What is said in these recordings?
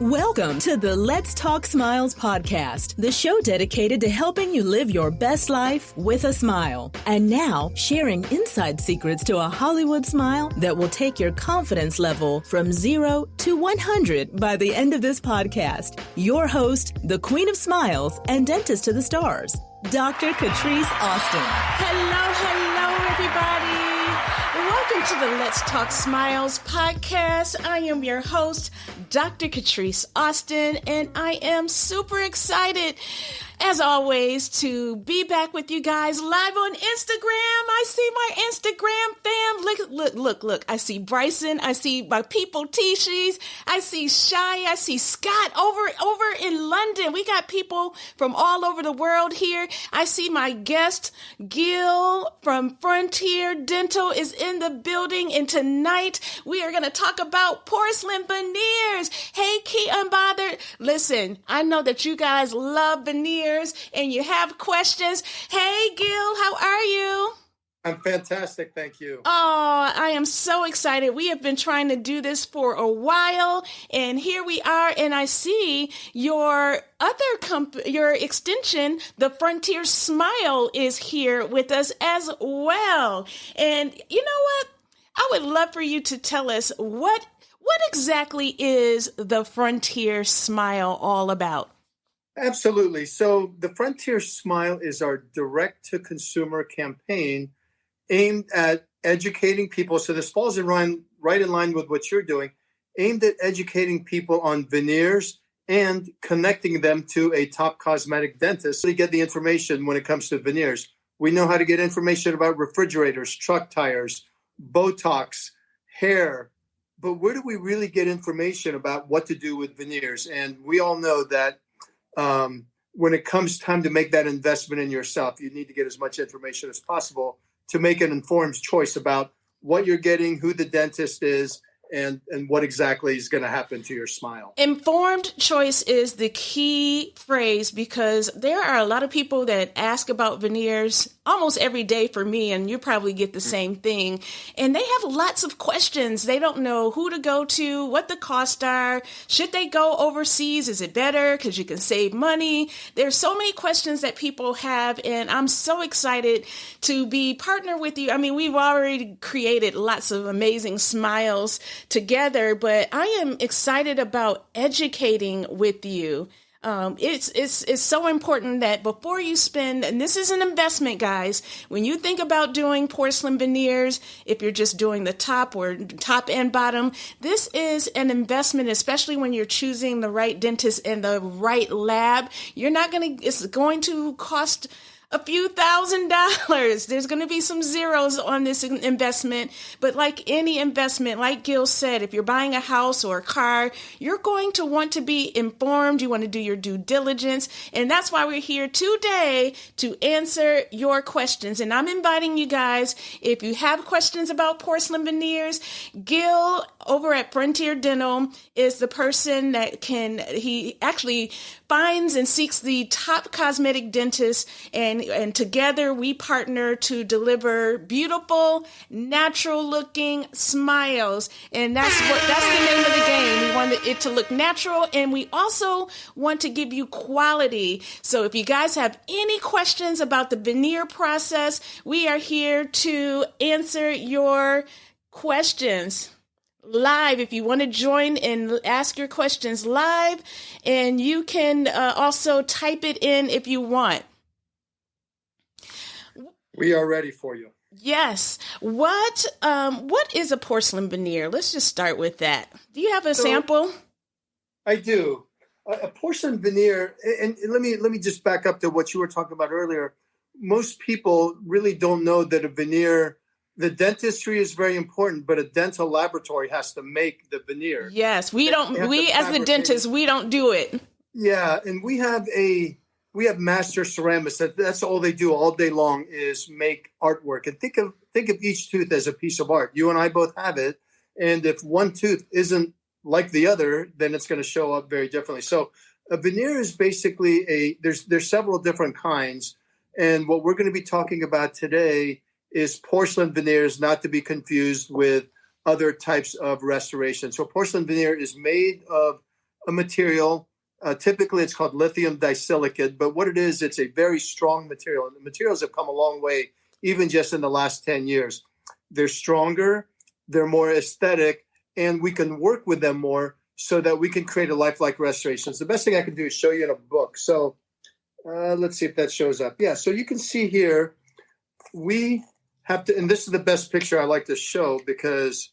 Welcome to the Let's Talk Smiles podcast, the show dedicated to helping you live your best life with a smile. And now, sharing inside secrets to a Hollywood smile that will take your confidence level from 0 to 100 by the end of this podcast. Your host, the Queen of Smiles and Dentist to the Stars, Dr. Catrise Austin. Hello, everybody. Welcome to the Let's Talk Smiles podcast. I am your host, Dr. Catrise Austin, and I am super excited, as always, to be back with you guys live on Instagram. I see my Instagram fam. Look. I see Bryson. I see my people, Tishies. I see Shy. I see Scott over in London. We got people from all over the world here. I see my guest, Gil from Frontier Dental, is in the building. And tonight, we are going to talk about porcelain veneers. Hey, Key Unbothered. Listen, I know that you guys love veneers and you have questions. Hey, Gil, how are you? I'm fantastic, thank you. Oh, I am so excited. We have been trying to do this for a while, and here we are, and I see your your extension, the Frontier Smile, is here with us as well. And you know what? I would love for you to tell us what exactly is the Frontier Smile all about? Absolutely. So the Frontier Smile is our direct-to-consumer campaign aimed at educating people. So this falls right in line with what you're doing, aimed at educating people on veneers and connecting them to a top cosmetic dentist to get the information when it comes to veneers. We know how to get information about refrigerators, truck tires, Botox, hair, but where do we really get information about what to do with veneers? And we all know that when it comes time to make that investment in yourself, you need to get as much information as possible to make an informed choice about what you're getting, who the dentist is, and what exactly is going to happen to your smile. Informed choice is the key phrase, because there are a lot of people that ask about veneers almost every day for me, and you probably get the same thing. And they have lots of questions. They don't know who to go to, what the costs are. Should they go overseas? Is it better because you can save money? There's so many questions that people have, and I'm so excited to be partner with you. I mean, we've already created lots of amazing smiles together, but I am excited about educating with you. It's so important that before you spend, and this is an investment, guys, when you think about doing porcelain veneers, if you're just doing the top or top and bottom, this is an investment, especially when you're choosing the right dentist and the right lab. It's going to cost a few $1,000s. There's going to be some zeros on this investment, but like any investment, like Gil said, if you're buying a house or a car, you're going to want to be informed. You want to do your due diligence, and that's why we're here today to answer your questions. And I'm inviting you guys, if you have questions about porcelain veneers, Gil over at Frontier Dental is the person that he actually finds and seeks the top cosmetic dentists, and together we partner to deliver beautiful, natural-looking smiles. And that's the name of the game. We want it to look natural, and we also want to give you quality. So if you guys have any questions about the veneer process, we are here to answer your questions live. If you want to join and ask your questions live, and you can also type it in if you want. We are ready for you. Yes. What is a porcelain veneer? Let's just start with that. Do you have a sample? I do. A porcelain veneer, and let me just back up to what you were talking about earlier. Most people really don't know that a veneer, the dentistry is very important, but a dental laboratory has to make the veneer. Yes, we as the dentists, we don't do it. Yeah, and we have master ceramists. That's all they do all day long is make artwork. And think of each tooth as a piece of art. You and I both have it, and if one tooth isn't like the other, then it's going to show up very differently. So a veneer is basically there's several different kinds, and what we're going to be talking about today is porcelain veneers, not to be confused with other types of restoration. So porcelain veneer is made of a material. Typically, it's called lithium disilicate, but what it is, it's a very strong material. And the materials have come a long way, even just in the last 10 years. They're stronger, they're more aesthetic, and we can work with them more so that we can create a lifelike restoration. So the best thing I can do is show you in a book. So let's see if that shows up. Yeah, so you can see here, we have to, and this is the best picture I like to show because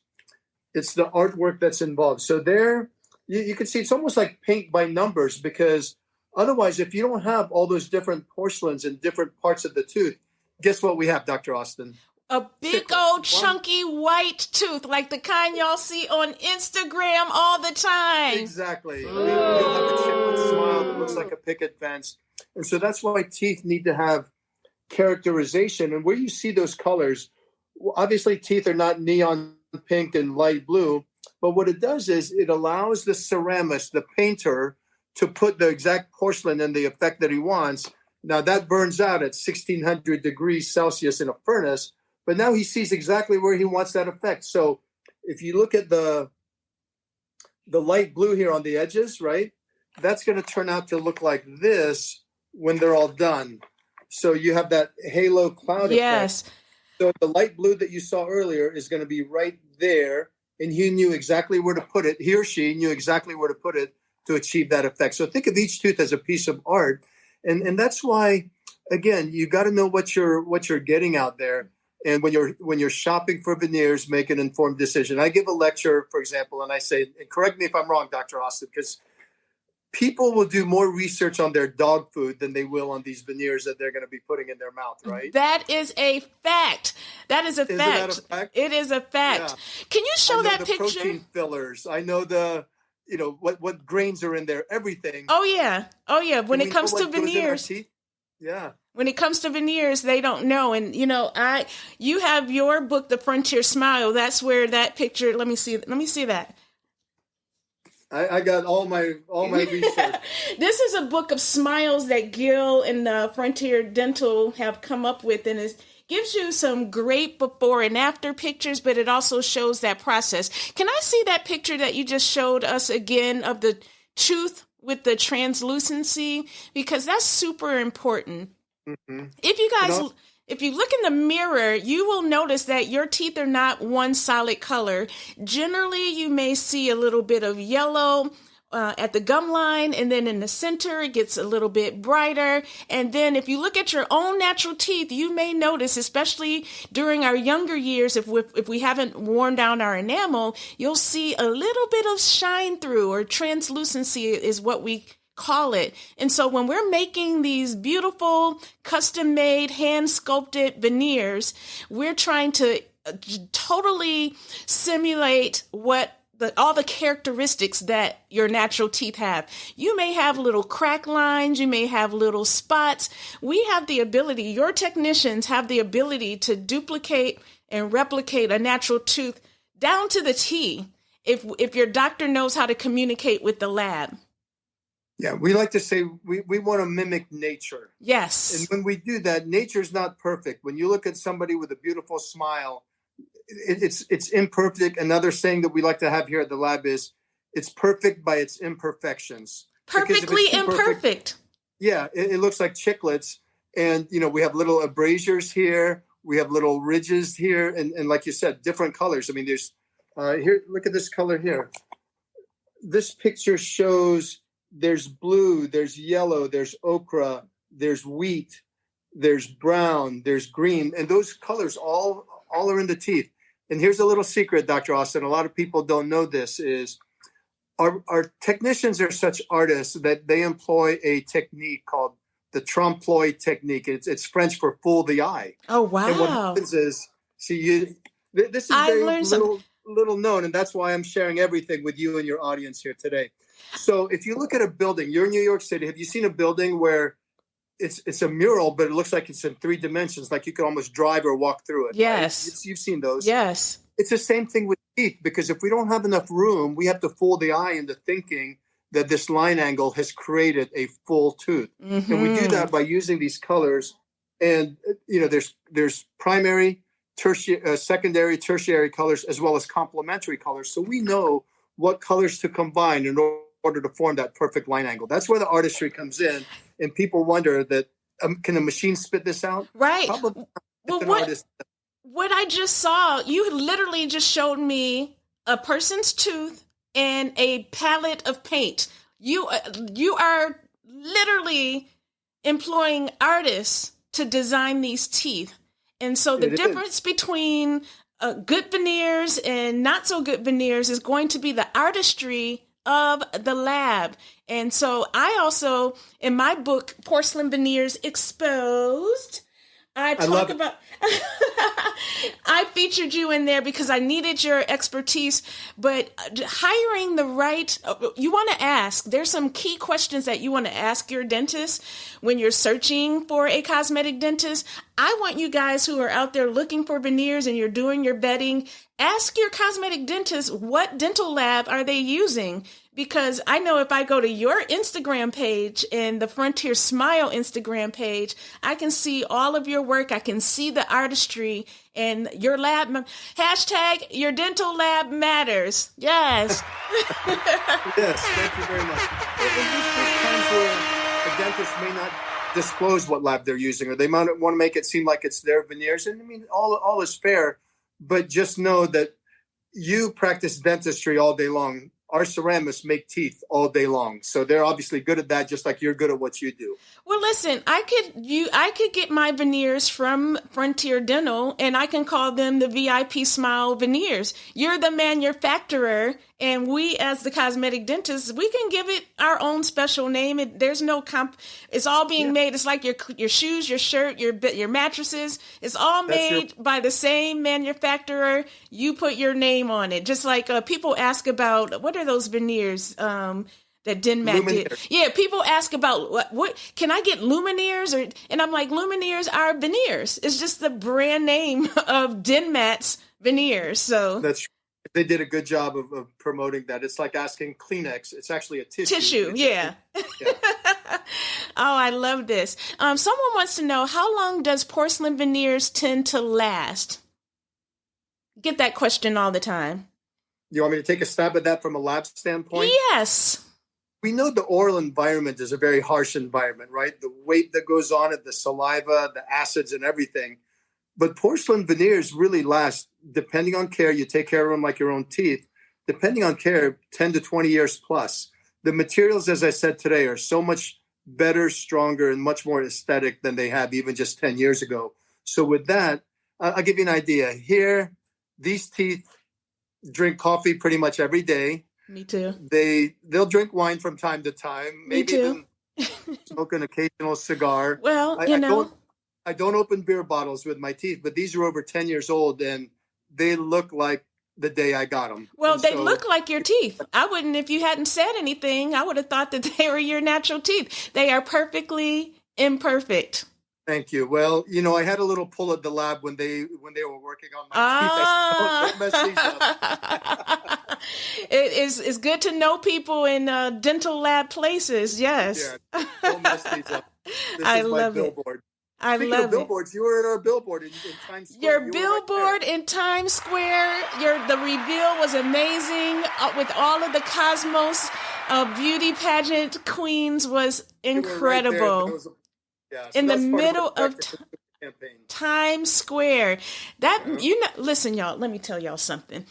it's the artwork that's involved. So there, you can see it's almost like paint by numbers, because otherwise, if you don't have all those different porcelains in different parts of the tooth, guess what we have, Dr. Austin? A big old chunky white tooth, like the kind y'all see on Instagram all the time. Exactly. You'll have a chiclet smile that looks like a picket fence. And so that's why teeth need to have characterization. And where you see those colors, obviously teeth are not neon pink and light blue, but what it does is it allows the ceramist, the painter, to put the exact porcelain in the effect that he wants. Now that burns out at 1600 degrees Celsius in a furnace, but now he sees exactly where he wants that effect. So if you look at the light blue here on the edges, right, that's going to turn out to look like this when they're all done. So you have that halo cloud yes. effect. So the light blue that you saw earlier is going to be right there, and he knew exactly where to put it. He or she knew exactly where to put it to achieve that effect. So think of each tooth as a piece of art, and that's why, again, you got to know what you're getting out there. And when you're shopping for veneers, make an informed decision. I give a lecture, for example, and I say, and correct me if I'm wrong, Dr. Austin, because people will do more research on their dog food than they will on these veneers that they're going to be putting in their mouth, right? That is a fact. That is a Isn't fact. that a fact? It is a fact. Yeah. Can you show that picture? Protein fillers. I know what grains are in there, everything. Oh yeah. When it comes to veneers. Yeah. When it comes to veneers, they don't know. And you have your book, The Frontier Smile. That's where that picture, let me see that. I got all my research. This is a book of smiles that Gil and Frontier Dental have come up with, and it gives you some great before and after pictures, but it also shows that process. Can I see that picture that you just showed us again of the tooth with the translucency? Because that's super important. Mm-hmm. If you look in the mirror, you will notice that your teeth are not one solid color. Generally, you may see a little bit of yellow at the gum line, and then in the center, it gets a little bit brighter. And then if you look at your own natural teeth, you may notice, especially during our younger years, if we haven't worn down our enamel, you'll see a little bit of shine through, or translucency is what we call it. And so when we're making these beautiful custom-made, hand-sculpted veneers, we're trying to totally simulate all the characteristics that your natural teeth have. You may have little crack lines, you may have little spots. We have the ability, your technicians have the ability to duplicate and replicate a natural tooth down to the T if your doctor knows how to communicate with the lab. Yeah, we like to say we want to mimic nature. Yes. And when we do that, nature's not perfect. When you look at somebody with a beautiful smile, it's imperfect. Another saying that we like to have here at the lab is, it's perfect by its imperfections. Perfectly imperfect. Yeah, it looks like chiclets. And, we have little abrasures here. We have little ridges here. And like you said, different colors. I mean, there's, here, look at this color here. This picture shows there's blue, there's yellow, there's ochre, there's wheat, there's brown, there's green. And those colors all are in the teeth. And here's a little secret, Dr. Austin. A lot of people don't know this, is our technicians are such artists that they employ a technique called the trompe-l'oeil technique. It's French for fool the eye. Oh, wow. And what happens is, this is very little known, and that's why I'm sharing everything with you and your audience here today. So if you look at a building, you're in New York City, have you seen a building where it's a mural, but it looks like it's in 3 dimensions, like you can almost drive or walk through it? Yes. Right? You've seen those. Yes. It's the same thing with teeth, because if we don't have enough room, we have to fool the eye into thinking that this line angle has created a full tooth. Mm-hmm. And we do that by using these colors. And, there's primary, secondary, tertiary colors, as well as complementary colors. So we know what colors to combine in order to form that perfect line angle. That's where the artistry comes in. And people wonder that, can a machine spit this out? Right. Probably Well, an artist. what I just saw, you literally just showed me a person's tooth and a palette of paint. You are literally employing artists to design these teeth. And so the difference between good veneers and not so good veneers is going to be the artistry of the lab. And so I also, in my book, Porcelain Veneers Exposed, I talk about, I featured you in there because I needed your expertise, but hiring the right, you want to ask, there's some key questions that you want to ask your dentist when you're searching for a cosmetic dentist. I want you guys who are out there looking for veneers and you're doing your vetting, ask your cosmetic dentist, what dental lab are they using? Because I know if I go to your Instagram page and the Frontier Smile Instagram page, I can see all of your work. I can see the artistry and your lab. Hashtag your dental lab matters. Yes. Yes, thank you very much. There's times where a dentist may not disclose what lab they're using, or they might want to make it seem like it's their veneers. And I mean, all is fair, but just know that you practice dentistry all day long. Our ceramists make teeth all day long. So they're obviously good at that, just like you're good at what you do. Well, listen, I could get my veneers from Frontier Dental and I can call them the VIP Smile Veneers. You're the manufacturer and we as the cosmetic dentists, we can give it our own special name. There's no it's all being made. It's like your shoes, your shirt, your mattresses. It's all made by the same manufacturer. You put your name on it. Just like people ask about, what are those veneers? That Denmat did. Yeah, people ask about what can I get Lumineers and I'm like, Lumineers are veneers. It's just the brand name of Denmat's veneers. So that's they did a good job of promoting that. It's like asking Kleenex. It's actually a tissue. Yeah. Oh, I love this. Someone wants to know, how long does porcelain veneers tend to last? Get that question all the time. You want me to take a stab at that from a lab standpoint? Yes. We know the oral environment is a very harsh environment, right? The weight that goes on it, the saliva, the acids and everything. But porcelain veneers really last, depending on care. You take care of them like your own teeth. Depending on care, 10 to 20 years plus. The materials, as I said today, are so much better, stronger, and much more aesthetic than they have even just 10 years ago. So with that, I'll give you an idea. Here, these teeth drink coffee pretty much every day. Me too. They'll drink wine from time to time. Maybe even smoke an occasional cigar. Well, I don't open beer bottles with my teeth, but these are over 10 years old and they look like the day I got them. Well, they look like your teeth. I wouldn't, if you hadn't said anything, I would have thought that they were your natural teeth. They are perfectly imperfect. Thank you. Well, I had a little pull at the lab when they were working on my teeth. Don't mess these up. It's good to know people in dental lab places. Yes. Yeah, don't mess these up. I love it. Speaking of billboards, you were at our billboard in Times Square. Your billboard in Times Square, the reveal was amazing with all of the Cosmos beauty pageant queens was incredible. In the middle of Times Square. Listen, y'all, let me tell y'all something.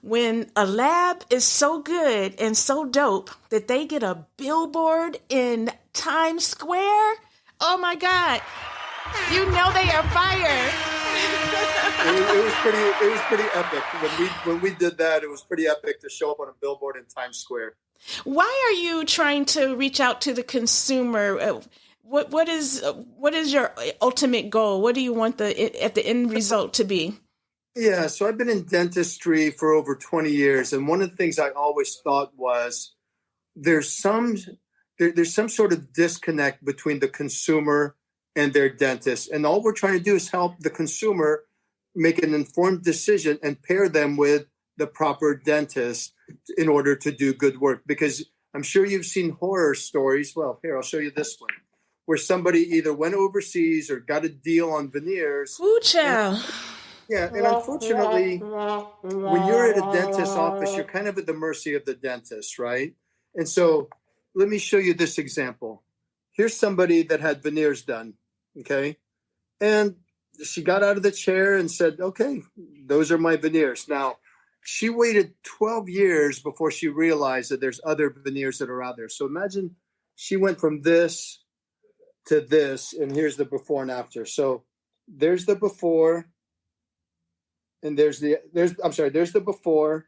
When a lab is so good and so dope that they get a billboard in Times Square, oh my God, you know they are fire. It was pretty epic. When we did that, it was pretty epic to show up on a billboard in Times Square. Why are you trying to reach out to the consumer? What is your ultimate goal? What do you want at the end result to be? Yeah, so I've been in dentistry for over 20 years, and one of the things I always thought was there's some sort of disconnect between the consumer and their dentist, and all we're trying to do is help the consumer make an informed decision and pair them with the proper dentist in order to do good work. Because I'm sure you've seen horror stories. Well, here, I'll show you this one, where somebody either went overseas or got a deal on veneers. Ooh, child. And unfortunately, when you're at a dentist's office, you're kind of at the mercy of the dentist, right? And so let me show you this example. Here's somebody that had veneers done, okay? And she got out of the chair and said, okay, those are my veneers. Now, she waited 12 years before she realized that there's other veneers that are out there. So imagine she went from this to this, and here's the before and after. So there's the before, and there's the before,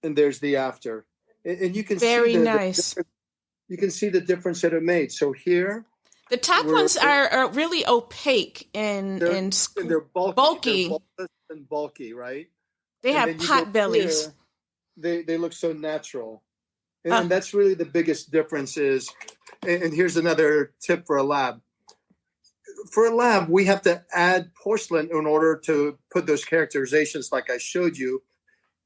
and there's the after. And you can Very see nice. You can see the difference that it made. So here, the top ones are really opaque and they're bulky. They're bulbous and bulky, right? They have pot bellies. Here, they look so natural. And that's really the biggest difference is, and here's another tip for a lab. For a lab, we have to add porcelain in order to put those characterizations like I showed you.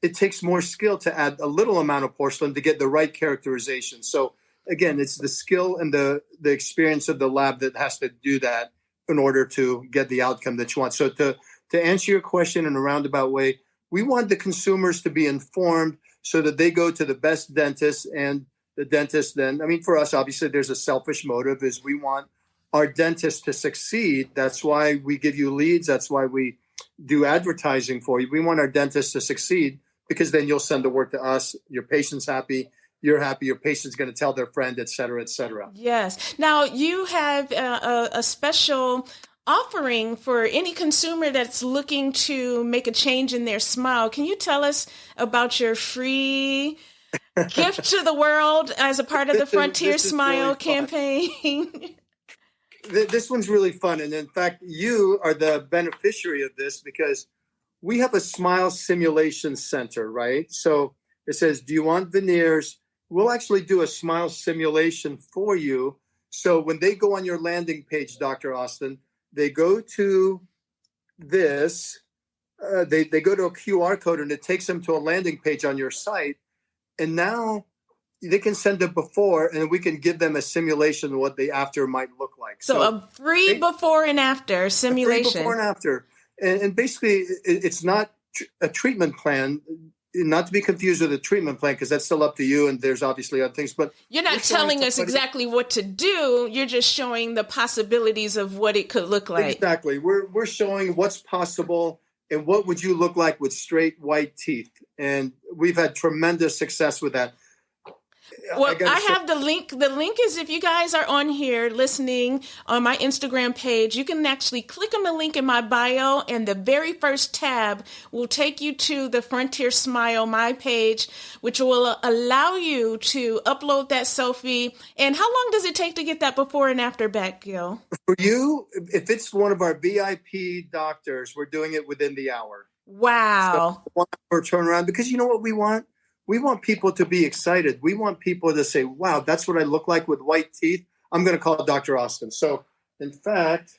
It takes more skill to add a little amount of porcelain to get the right characterization. So again, it's the skill and the experience of the lab that has to do that in order to get the outcome that you want. So to answer your question in a roundabout way, we want the consumers to be informed so that they go to the best dentist, and the dentist then, I mean, for us, obviously, there's a selfish motive is we want our dentist to succeed. That's why we give you leads. That's why we do advertising for you. We want our dentist to succeed because then you'll send the work to us. Your patient's happy. You're happy. Your patient's going to tell their friend, et cetera, et cetera. Yes. Now you have a special offering for any consumer that's looking to make a change in their smile. Can you tell us about your free gift to the world as a part of the Frontier Smile really campaign? This one's really fun. And in fact, you are the beneficiary of this because we have a smile simulation center, right? So it says, do you want veneers? We'll actually do a smile simulation for you. So when they go on your landing page, Dr. Austin, they go to this, they go to a QR code and it takes them to a landing page on your site. And now they can send a before and we can give them a simulation of what the after might look like. So a free before and after simulation. A free before and after. And basically it's not a treatment plan, not to be confused with a treatment plan, because that's still up to you. And there's obviously other things, but you're not telling us exactly what to do. You're just showing the possibilities of what it could look like. Exactly. We're showing what's possible and what would you look like with straight white teeth. And we've had tremendous success with that. Well, I have the link. The link is, if you guys are on here listening on my Instagram page, you can actually click on the link in my bio, and the very first tab will take you to the Frontier Smile, my page, which will allow you to upload that selfie. And how long does it take to get that before and after back, Gil? For you, if it's one of our VIP doctors, we're doing it within the hour. Wow. So 1 hour turnaround, because you know what we want? We want people to be excited. We want people to say, wow, that's what I look like with white teeth. I'm going to call Dr. Austin. So, in fact,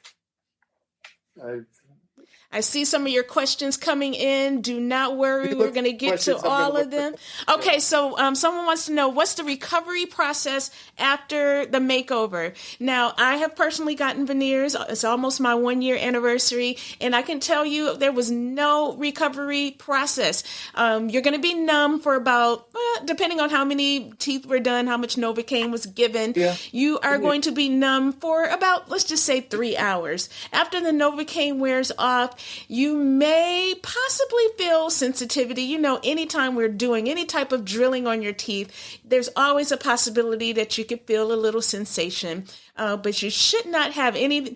I see some of your questions coming in. Do not worry. We're going to get to all of them. Okay, so someone wants to know, what's the recovery process after the makeover? Now, I have personally gotten veneers. It's almost my 1-year anniversary, and I can tell you there was no recovery process. You're going to be numb for about, depending on how many teeth were done, how much Novocaine was given, you are going to be numb for about, let's just say 3 hours. After the Novocaine wears off, you may possibly feel sensitivity. You know, anytime we're doing any type of drilling on your teeth, there's always a possibility that you could feel a little sensation, but you should not have any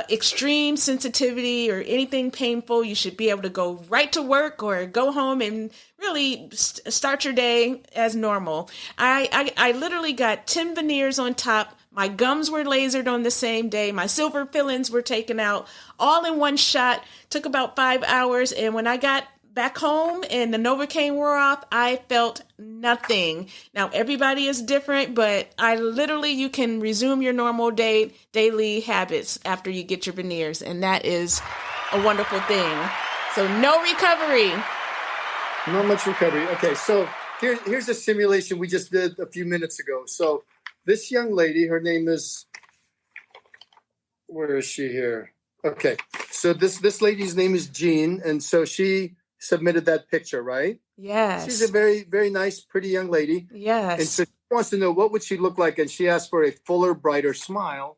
extreme sensitivity or anything painful. You should be able to go right to work or go home and really start your day as normal. I literally got 10 veneers on top. My gums were lasered on the same day. My silver fillings were taken out all in one shot. Took about 5 hours. And when I got back home and the Novocaine wore off, I felt nothing. Now, everybody is different, but you can resume your normal daily habits after you get your veneers. And that is a wonderful thing. So no recovery. Not much recovery. Okay, so here's a simulation we just did a few minutes ago. So this young lady, her name is, where is she here? Okay, so this lady's name is Jean, and so she submitted that picture, right? Yes. She's a very, very nice, pretty young lady. Yes. And so she wants to know what would she look like, and she asked for a fuller, brighter smile.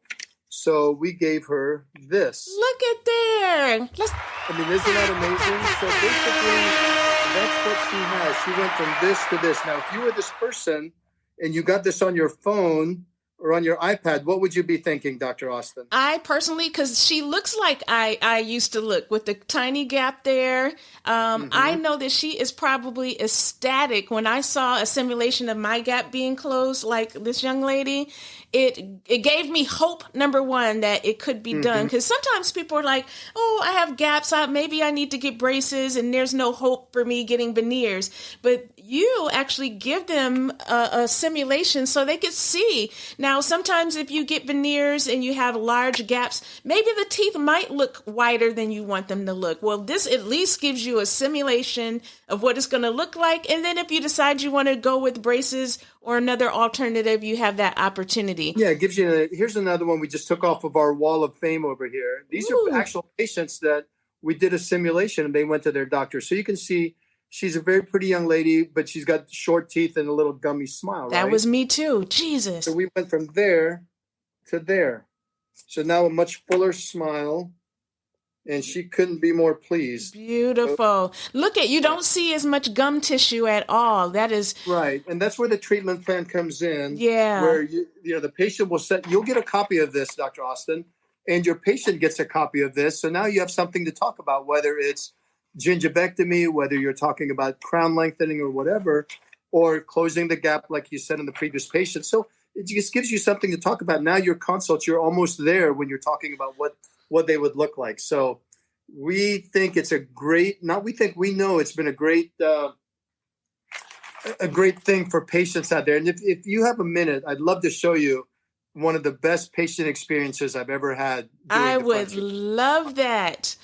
So we gave her this. Look at there. I mean, isn't that amazing? So basically, that's what she has. She went from this to this. Now, if you were this person and you got this on your phone or on your iPad, what would you be thinking, Dr. Austin? I personally, because she looks like I used to look with the tiny gap there. I know that she is probably ecstatic when I saw a simulation of my gap being closed, like this young lady. It gave me hope, number one, that it could be done. Because sometimes people are like, oh, I have gaps. Maybe I need to get braces and there's no hope for me getting veneers. But you actually give them a simulation so they could see. Now, sometimes if you get veneers and you have large gaps, maybe the teeth might look wider than you want them to look. Well, this at least gives you a simulation of what it's going to look like. And then if you decide you want to go with braces or another alternative, you have that opportunity. Yeah, it gives you, here's another one we just took off of our wall of fame over here. These are actual patients that we did a simulation and they went to their doctor. So you can see she's a very pretty young lady, but she's got short teeth and a little gummy smile. That was me too. Jesus. So we went from there to there. So now a much fuller smile. And she couldn't be more pleased. Beautiful. Look at, you don't see as much gum tissue at all. That is right. And that's where the treatment plan comes in. Yeah. Where you know the patient will you'll get a copy of this, Dr. Austin, and your patient gets a copy of this. So now you have something to talk about, whether it's gingivectomy, whether you're talking about crown lengthening or whatever, or closing the gap like you said in the previous patient. So it just gives you something to talk about. Now your consults, you're almost there when you're talking about what they would look like. So we think it's a great, we know it's been a great thing for patients out there. And if you have a minute, I'd love to show you one of the best patient experiences I've ever had. I would love that.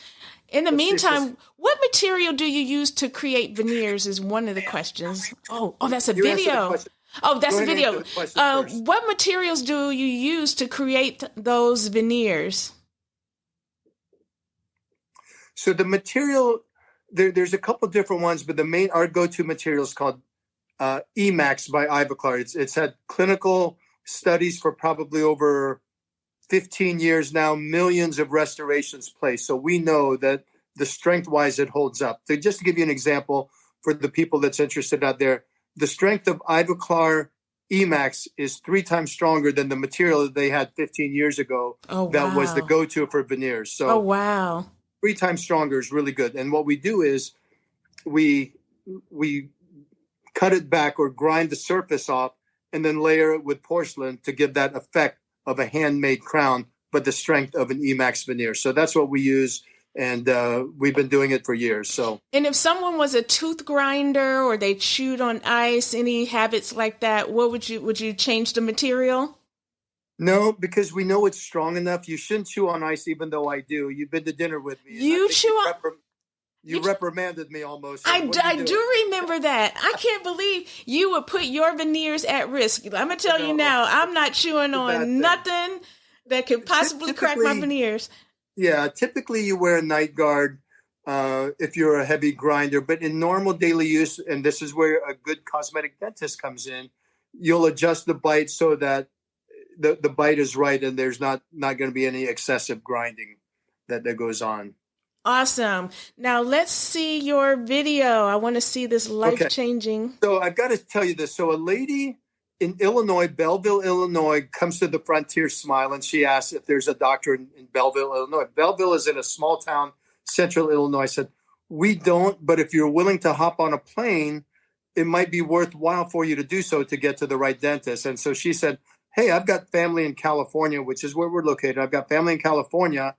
In the meantime, what material do you use to create veneers is one of the questions. Oh, that's a video. Oh, that's a video. What materials do you use to create those veneers? So the material, there's a couple different ones, but our go-to material is called Emax by Ivoclar. It's had clinical studies for probably over 15 years now, millions of restorations placed. So we know that the strength-wise, it holds up. So just to give you an example for the people that's interested out there, the strength of Ivoclar Emax is 3 times stronger than the material that they had 15 years ago. That was the go-to for veneers. So, wow. 3 times stronger is really good. And what we do is we cut it back or grind the surface off and then layer it with porcelain to give that effect of a handmade crown, but the strength of an Emax veneer. So that's what we use. And we've been doing it for years. So, and if someone was a tooth grinder or they chewed on ice, any habits like that, what would you change the material? No, because we know it's strong enough. You shouldn't chew on ice, even though I do. You've been to dinner with me. You reprimanded me almost. I do remember that. I can't believe you would put your veneers at risk. I'm going to tell you now, I'm not chewing on nothing that could possibly crack my veneers. Yeah, typically you wear a night guard if you're a heavy grinder. But in normal daily use, and this is where a good cosmetic dentist comes in, you'll adjust the bite so that the bite is right and there's not going to be any excessive grinding that goes on. Awesome. Now let's see your video. I want to see this life-changing. Okay. So I've got to tell you this. So a lady in Illinois, Belleville, Illinois, comes to the Frontier Smile and she asks if there's a doctor in Belleville, Illinois. Belleville is in a small town, central Illinois. I said, we don't, but if you're willing to hop on a plane, it might be worthwhile for you to do so to get to the right dentist. And so she said, hey, I've got family in California, which is where we're located. I've got family in California.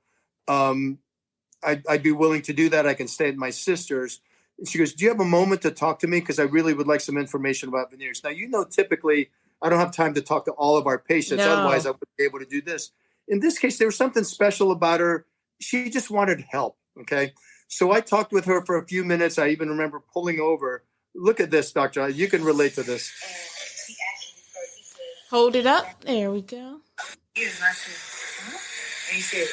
I'd be willing to do that. I can stay at my sister's. And she goes, do you have a moment to talk to me? Because I really would like some information about veneers. Now, typically, I don't have time to talk to all of our patients. No. Otherwise, I wouldn't be able to do this. In this case, there was something special about her. She just wanted help, okay? So I talked with her for a few minutes. I even remember pulling over. Look at this, Doctor. You can relate to this. Hold it up. There we go. And he said,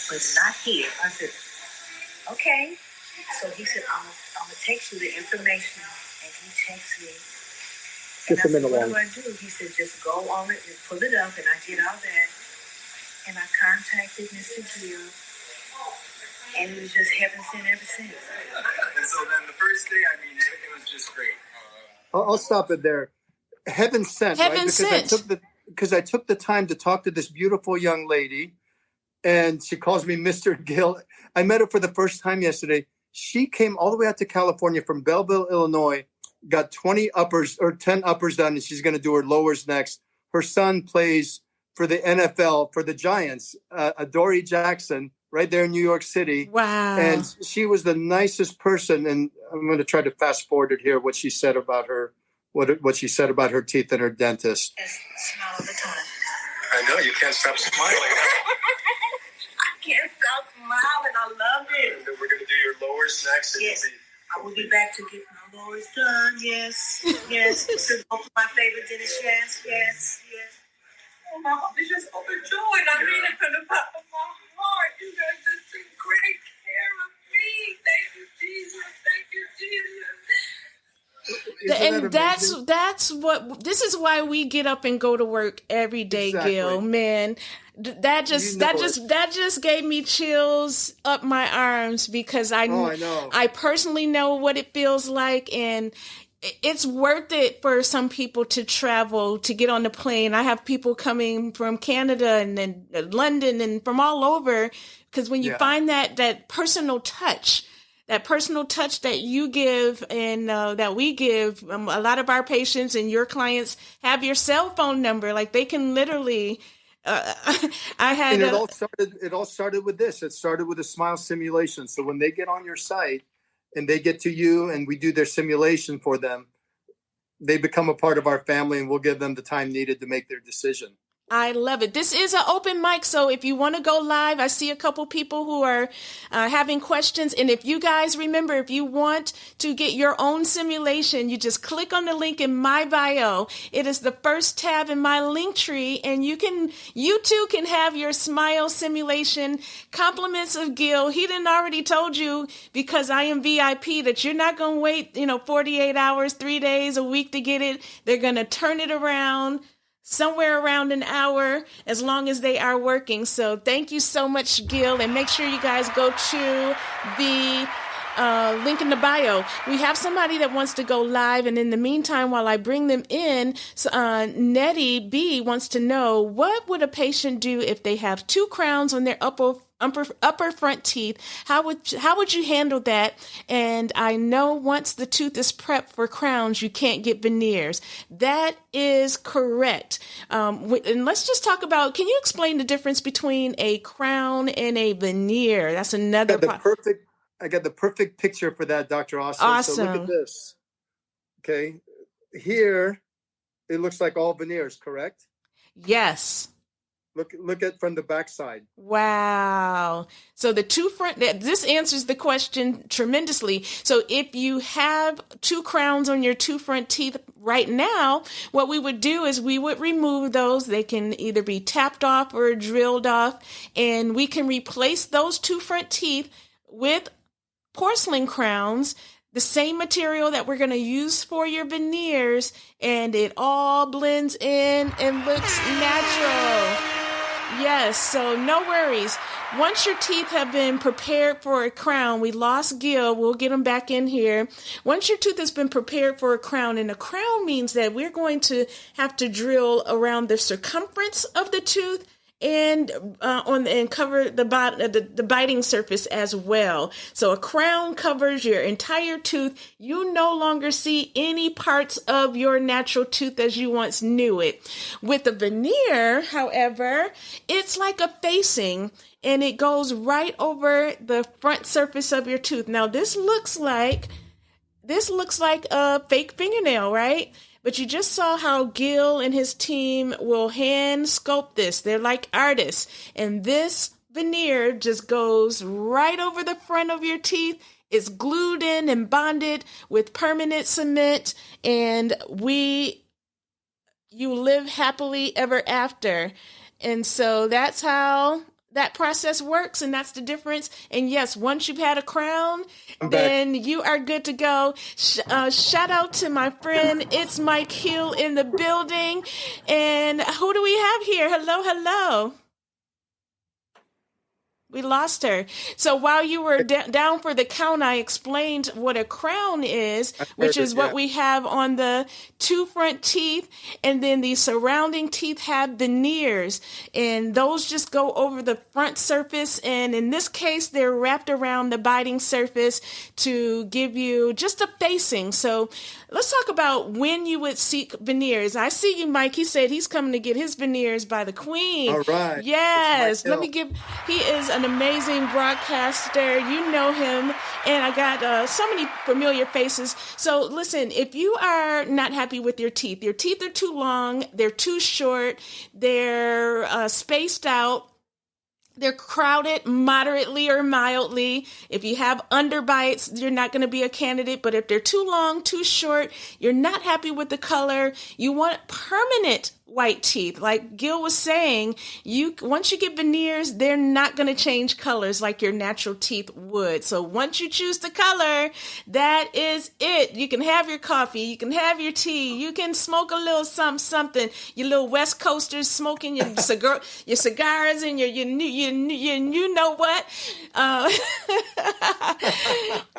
but not here. I said, okay. So he said, I'm going to text you the information. And he texted me Get And I them in said, the what do line. I do? He said, just go on it and pull it up. And I did all that. And I contacted Mr. Gill. And it was just heaven sent ever since. And so then the first day, I mean, it was just great. I'll stop it there. Heaven sent, right? Heaven sent. Because I took the time to talk to this beautiful young lady, and she calls me Mr. Gill. I met her for the first time yesterday. She came all the way out to California from Belleville, Illinois, got 20 uppers or 10 uppers done, and she's going to do her lowers next. Her son plays for the NFL, for the Giants, Adoree Jackson, right there in New York City. Wow. And she was the nicest person. And I'm going to try to fast forward it here, what she said about her, what she said about her teeth and her dentist. Just smile all the time. I know, you can't stop smiling. I can't stop smiling. I love it. And then we're going to do your lowers next. And Yes. I will be back to get my lowers done. Yes. Yes. To go for my favorite dentist. Yes. Yes. Yes. Oh, my heart is just overjoyed. I mean it from the bottom of my heart. You guys just take great care of me. Thank you, Jesus. Thank you, Jesus. Isn't that And amazing? that's what this is why we get up and go to work every day, Exactly. Gil. Man, that just gave me chills up my arms because I know. I personally know what it feels like, and it's worth it for some people to travel, to get on the plane. I have people coming from Canada and then London and from all over, because when you find that personal touch, that you give and that we give, a lot of our patients and your clients have your cell phone number. Like they can literally, And it all started with this. It started with a smile simulation. So when they get on your site and they get to you and we do their simulation for them, they become a part of our family, and we'll give them the time needed to make their decision. I love it. This is an open mic, so if you want to go live, I see a couple people who are having questions. And if you guys remember, if you want to get your own simulation, you just click on the link in my bio. It is the first tab in my link tree, and you too can have your smile simulation. Compliments of Gil. He didn't already told you, because I am VIP, that you're not going to wait, 48 hours, 3 days, a week to get it. They're going to turn it around somewhere around an hour, as long as they are working. So thank you so much, Gil, and make sure you guys go to the link in the bio. We have somebody that wants to go live, and in the meantime, while I bring them in, Nettie B wants to know, what would a patient do if they have 2 crowns on their upper front teeth? How would you handle that? And I know once the tooth is prepped for crowns, you can't get veneers. That is correct. And let's just talk about, can you explain the difference between a crown and a veneer? That's another I got the perfect picture for that, Dr. Austin. Awesome. So look at this. Okay. Here, it looks like all veneers, correct? Yes. Look at from the backside. Wow. So the 2 front, this answers the question tremendously. So if you have 2 crowns on your 2 front teeth right now, what we would do is we would remove those. They can either be tapped off or drilled off, and we can replace those 2 front teeth with porcelain crowns, the same material that we're going to use for your veneers, and it all blends in and looks natural. Yes, so no worries. Once your teeth have been prepared for a crown, we lost Gil, we'll get him back in here. Once your tooth has been prepared for a crown, and a crown means that we're going to have to drill around the circumference of the tooth and cover the biting surface as well. So a crown covers your entire tooth. You no longer see any parts of your natural tooth as you once knew it. With a veneer, however, it's like a facing, and it goes right over the front surface of your tooth. Now this looks like a fake fingernail, right? But you just saw how Gil and his team will hand sculpt this. They're like artists. And this veneer just goes right over the front of your teeth. It's glued in and bonded with permanent cement. And you live happily ever after. And so that's how that process works, and that's the difference. And yes, once you've had a crown, then you are good to go. Shout out to my friend, it's Mike Hill in the building. And who do we have here? Hello, hello. We lost her. So while you were down for the count, I explained what a crown is, which is what we have on the two front teeth. And then the surrounding teeth have veneers. And those just go over the front surface. And in this case, they're wrapped around the biting surface to give you just a facing. So let's talk about when you would seek veneers. I see you, Mike. He said he's coming to get his veneers by the Queen. All right. Yes. He is an amazing broadcaster. You know him. And I got so many familiar faces. So listen, if you are not happy with your teeth are too long, they're too short, they're spaced out, they're crowded moderately or mildly. If you have underbites, you're not going to be a candidate. But if they're too long, too short, you're not happy with the color, you want permanent white teeth. Like Gil was saying, once you get veneers, they're not going to change colors like your natural teeth would. So once you choose the color, that is it. You can have your coffee, you can have your tea, you can smoke a little something. Your little West Coasters smoking your cigars and you know what?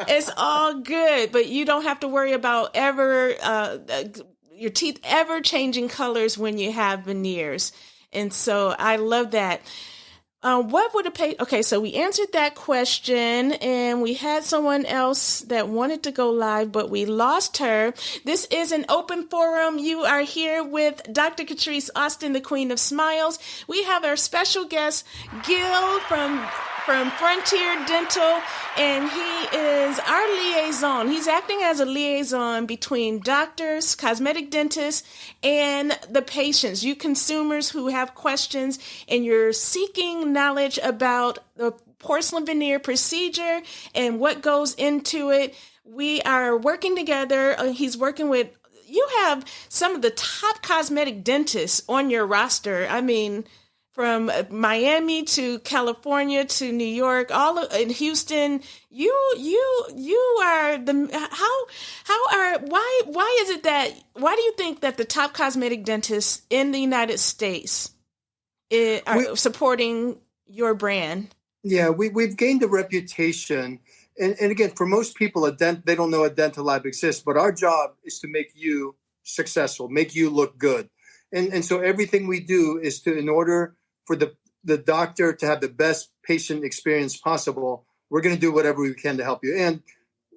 It's all good, but you don't have to worry about your teeth ever changing colors when you have veneers. And so I love that. What would a patient... Okay, so we answered that question, and we had someone else that wanted to go live, but we lost her. This is an open forum. You are here with Dr. Catrise Austin, the Queen of Smiles. We have our special guest, Gil from Frontier Dental, and he is our liaison. He's acting as a liaison between doctors, cosmetic dentists, and the patients, you consumers who have questions and you're seeking knowledge about the porcelain veneer procedure and what goes into it. We are working together. He's working with... You have some of the top cosmetic dentists on your roster. I mean, from Miami to California to New York, in Houston, you are why do you think that the top cosmetic dentists in the United States are supporting your brand? Yeah, we've gained a reputation. And again, for most people, they don't know a dental lab exists, but our job is to make you successful, make you look good. And so everything we do is in order for the doctor to have the best patient experience possible, we're going to do whatever we can to help you. And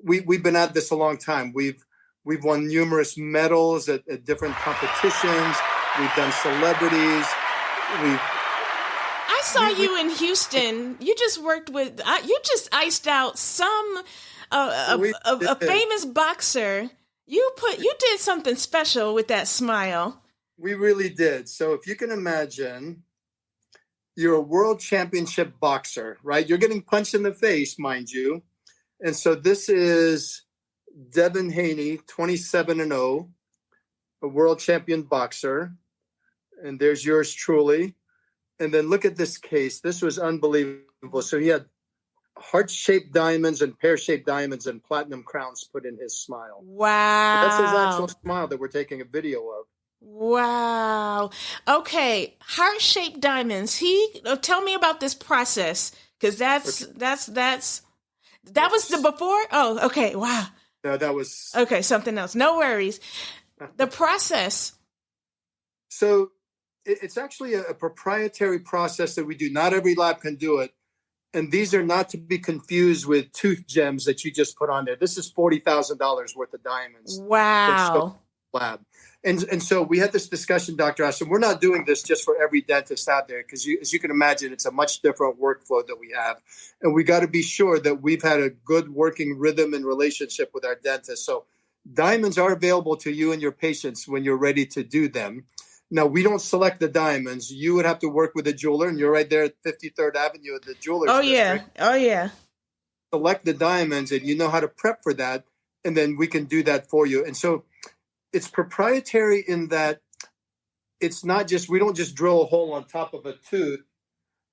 we've been at this a long time. We've won numerous medals at different competitions. We've done celebrities. I saw you in Houston. You just worked with. You just iced out a famous boxer. You did something special with that smile. We really did. So if you can imagine, you're a world championship boxer, right? You're getting punched in the face, mind you. And so this is Devin Haney, 27-0, a world champion boxer. And there's yours truly. And then look at this case. This was unbelievable. So he had heart-shaped diamonds and pear-shaped diamonds and platinum crowns put in his smile. Wow. That's his actual smile that we're taking a video of. Wow. Okay. Heart-shaped diamonds. Tell me about this process, because that was the before. Oh, okay. Wow. No, that was okay. Something else. No worries. The process. So it's actually a proprietary process that we do. Not every lab can do it. And these are not to be confused with tooth gems that you just put on there. This is $40,000 worth of diamonds. Wow. Lab. And so we had this discussion, Dr. Austin. We're not doing this just for every dentist out there, because as you can imagine, it's a much different workflow that we have. And we got to be sure that we've had a good working rhythm and relationship with our dentist. So diamonds are available to you and your patients when you're ready to do them. Now, we don't select the diamonds. You would have to work with a jeweler, and you're right there at 53rd Avenue at the jeweler's district. Oh, yeah. Select the diamonds, and you know how to prep for that, and then we can do that for you. And so it's proprietary in that it's not just, we don't just drill a hole on top of a tooth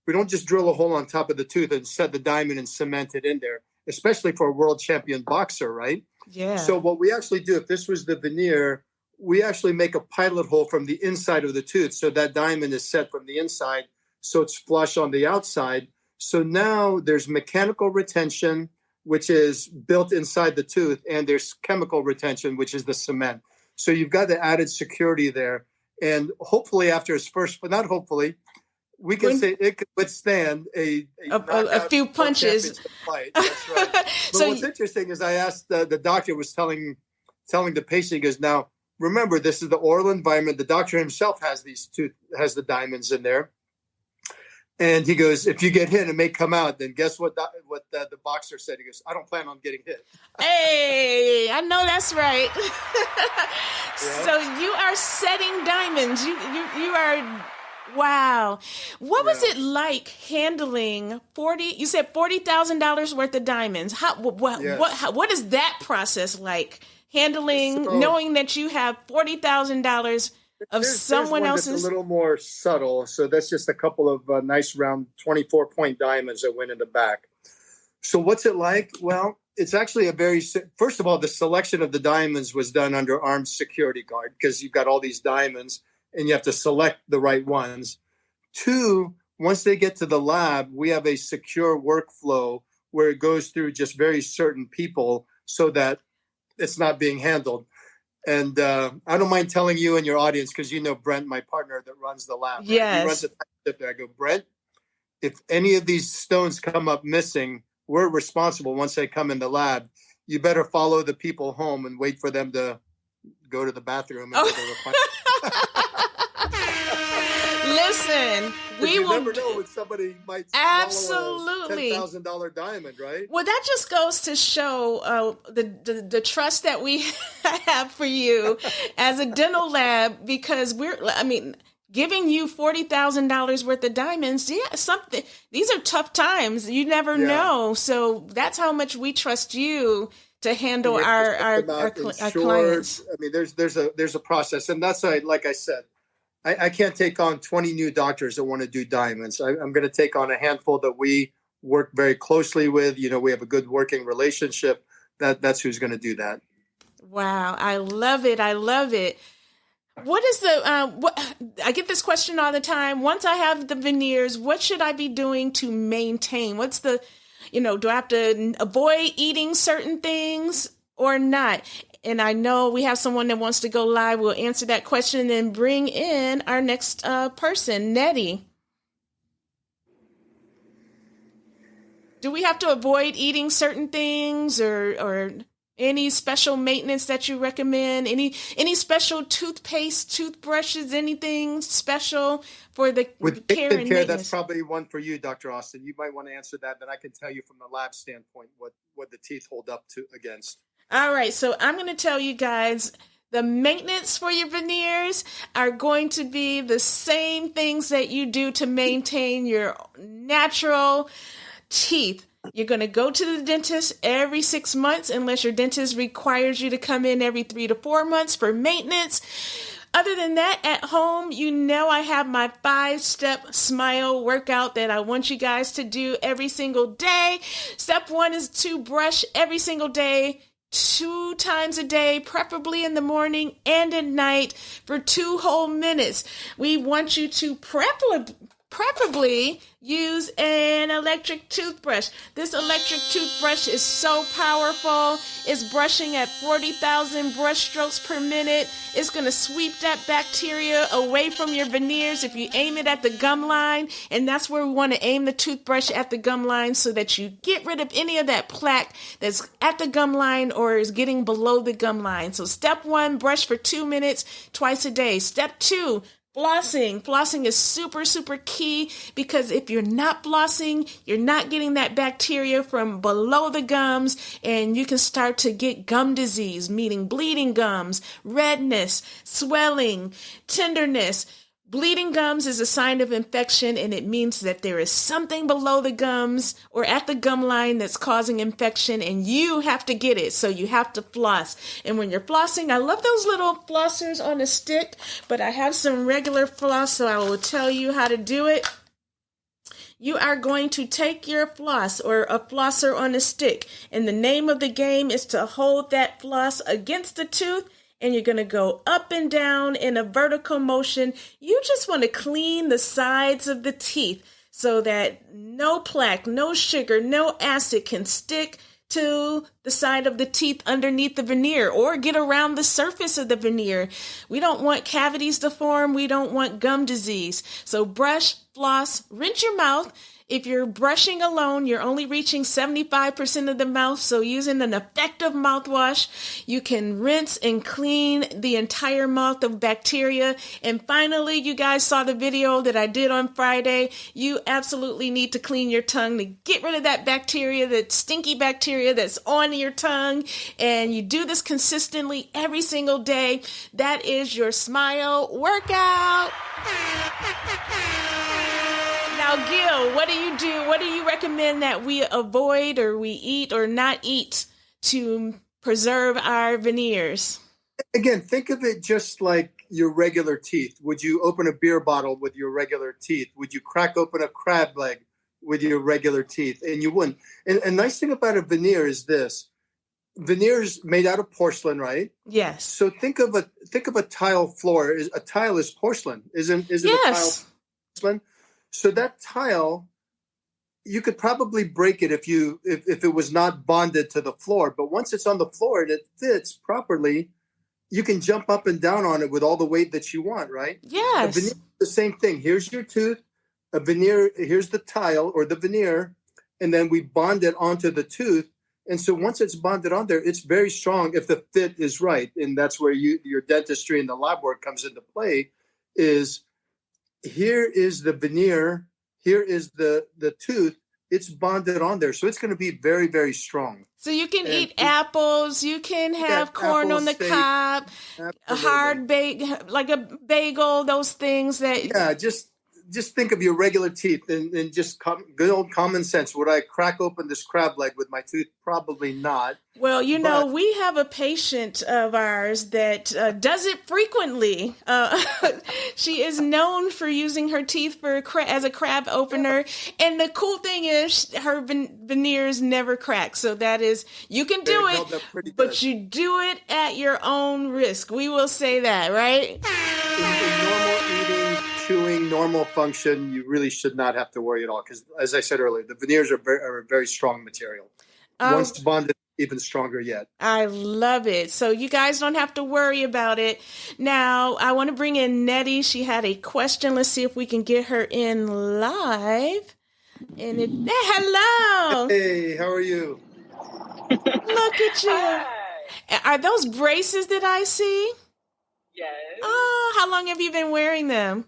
We don't just drill a hole on top of the tooth and set the diamond and cement it in there, especially for a world champion boxer, right? Yeah. So what we actually do, if this was the veneer, we actually make a pilot hole from the inside of the tooth. So that diamond is set from the inside, so it's flush on the outside. So now there's mechanical retention, which is built inside the tooth, and there's chemical retention, which is the cement. So you've got the added security there. And hopefully after his first, but not hopefully, we can say it could withstand a few punches. Fight. That's right. But So what's interesting is I asked the doctor was telling the patient, he goes, now, remember, this is the oral environment. The doctor himself has the diamonds in there. And he goes, if you get hit, it may come out. Then guess what the boxer said? He goes, I don't plan on getting hit. Hey, I know that's right. Yeah. So you are setting diamonds. You are, wow. What was it like handling you said $40,000 worth of diamonds? What is that process like? Handling, knowing that you have $40,000 of someone else's. That's a little more subtle. So that's just a couple of nice round 24-point diamonds that went in the back. So what's it like? Well, it's actually first of all, the selection of the diamonds was done under armed security guard because you've got all these diamonds and you have to select the right ones. 2, once they get to the lab, we have a secure workflow where it goes through just very certain people so that it's not being handled. And I don't mind telling you and your audience, because you know Brent, my partner that runs the lab. Right? Yes. He runs the tip there. I go, Brent, if any of these stones come up missing, we're responsible once they come in the lab. You better follow the people home and wait for them to go to the bathroom. And Listen, we will never know when somebody might absolutely swallow a $10,000 diamond, right? Well, that just goes to show the trust that we have for you as a dental lab, because giving you $40,000 worth of diamonds, these are tough times. You never know. So that's how much we trust you to handle our clients. I mean, there's a process, and that's like I said, I can't take on 20 new doctors that want to do diamonds. I'm going to take on a handful that we work very closely with. You know, we have a good working relationship. That's who's going to do that. Wow. I love it. I love it. What is I get this question all the time. Once I have the veneers, what should I be doing to maintain? What's do I have to avoid eating certain things or not? And I know we have someone that wants to go live. We'll answer that question and then bring in our next person, Nettie. Do we have to avoid eating certain things or any special maintenance that you recommend? Any special toothpaste, toothbrushes, anything special for the care and maintenance? That's probably one for you, Dr. Austin. You might want to answer that. Then I can tell you from the lab standpoint what the teeth hold up to against. All right, so I'm going to tell you guys, the maintenance for your veneers are going to be the same things that you do to maintain your natural teeth. You're going to go to the dentist every 6 months, unless your dentist requires you to come in every 3 to 4 months for maintenance. Other than that, at home, I have my 5-step smile workout that I want you guys to do every single day. Step 1 is to brush every single day, 2 times a day, preferably in the morning and at night for 2 whole minutes. We want you to preferably use an electric toothbrush. This electric toothbrush is so powerful. It's brushing at 40,000 brush strokes per minute. It's going to sweep that bacteria away from your veneers if you aim it at the gum line. And that's where we want to aim the toothbrush, at the gum line, so that you get rid of any of that plaque that's at the gum line or is getting below the gum line. So step 1, brush for 2 minutes twice a day. Step 2, flossing. Flossing is super, super key, because if you're not flossing, you're not getting that bacteria from below the gums, and you can start to get gum disease, meaning bleeding gums, redness, swelling, tenderness. Bleeding gums is a sign of infection, and it means that there is something below the gums or at the gum line that's causing infection, and you have to get it, so you have to floss. And when you're flossing, I love those little flossers on a stick, but I have some regular floss, so I will tell you how to do it. You are going to take your floss or a flosser on a stick, and the name of the game is to hold that floss against the tooth, and you're going to go up and down in a vertical motion. You just want to clean the sides of the teeth so that no plaque, no sugar, no acid can stick to the side of the teeth underneath the veneer or get around the surface of the veneer. We don't want cavities to form. We don't want gum disease. So brush, floss, rinse your mouth. If you're brushing alone, you're only reaching 75% of the mouth. So using an effective mouthwash, you can rinse and clean the entire mouth of bacteria. And finally, you guys saw the video that I did on Friday. You absolutely need to clean your tongue to get rid of that bacteria, that stinky bacteria that's on your tongue. And you do this consistently every single day. That is your smile workout. Now, Gil, what do you do? What do you recommend that we avoid or we eat or not eat to preserve our veneers? Again, think of it just like your regular teeth. Would you open a beer bottle with your regular teeth? Would you crack open a crab leg with your regular teeth? And you wouldn't. And a nice thing about a veneer is this. Veneers made out of porcelain, right? Yes. So think of a tile floor. A tile is porcelain, isn't Yes. a tile porcelain? So that tile, you could probably break it if it was not bonded to the floor. But once it's on the floor and it fits properly, you can jump up and down on it with all the weight that you want, right? Yes. A veneer is the same thing. Here's your tooth. A veneer, here's the tile or the veneer, and then we bond it onto the tooth. And so once it's bonded on there, it's very strong if the fit is right. And that's where your dentistry and the lab work comes into play is here is the veneer, here is the tooth, it's bonded on there. So it's going to be very, very strong. So you can eat apples, you can have corn on the cob, a hard like a bagel, those things that... Yeah, just think of your regular teeth and just good old common sense. Would I crack open this crab leg with my tooth? Probably not. Well, we have a patient of ours that does it frequently. She is known for using her teeth as a crab opener. And the cool thing is her veneers never crack. So that is, you can do it, but you do it at your own risk. We will say that, right? In normal eating, chewing, normal function, you really should not have to worry at all. Because as I said earlier, the veneers are a very strong material. Once bonded, even stronger yet. I love it. So you guys don't have to worry about it. Now, I want to bring in Nettie. She had a question. Let's see if we can get her in live. Hello. Hey, how are you? Look at you. Hi. Are those braces that I see? Yes. Oh, how long have you been wearing them?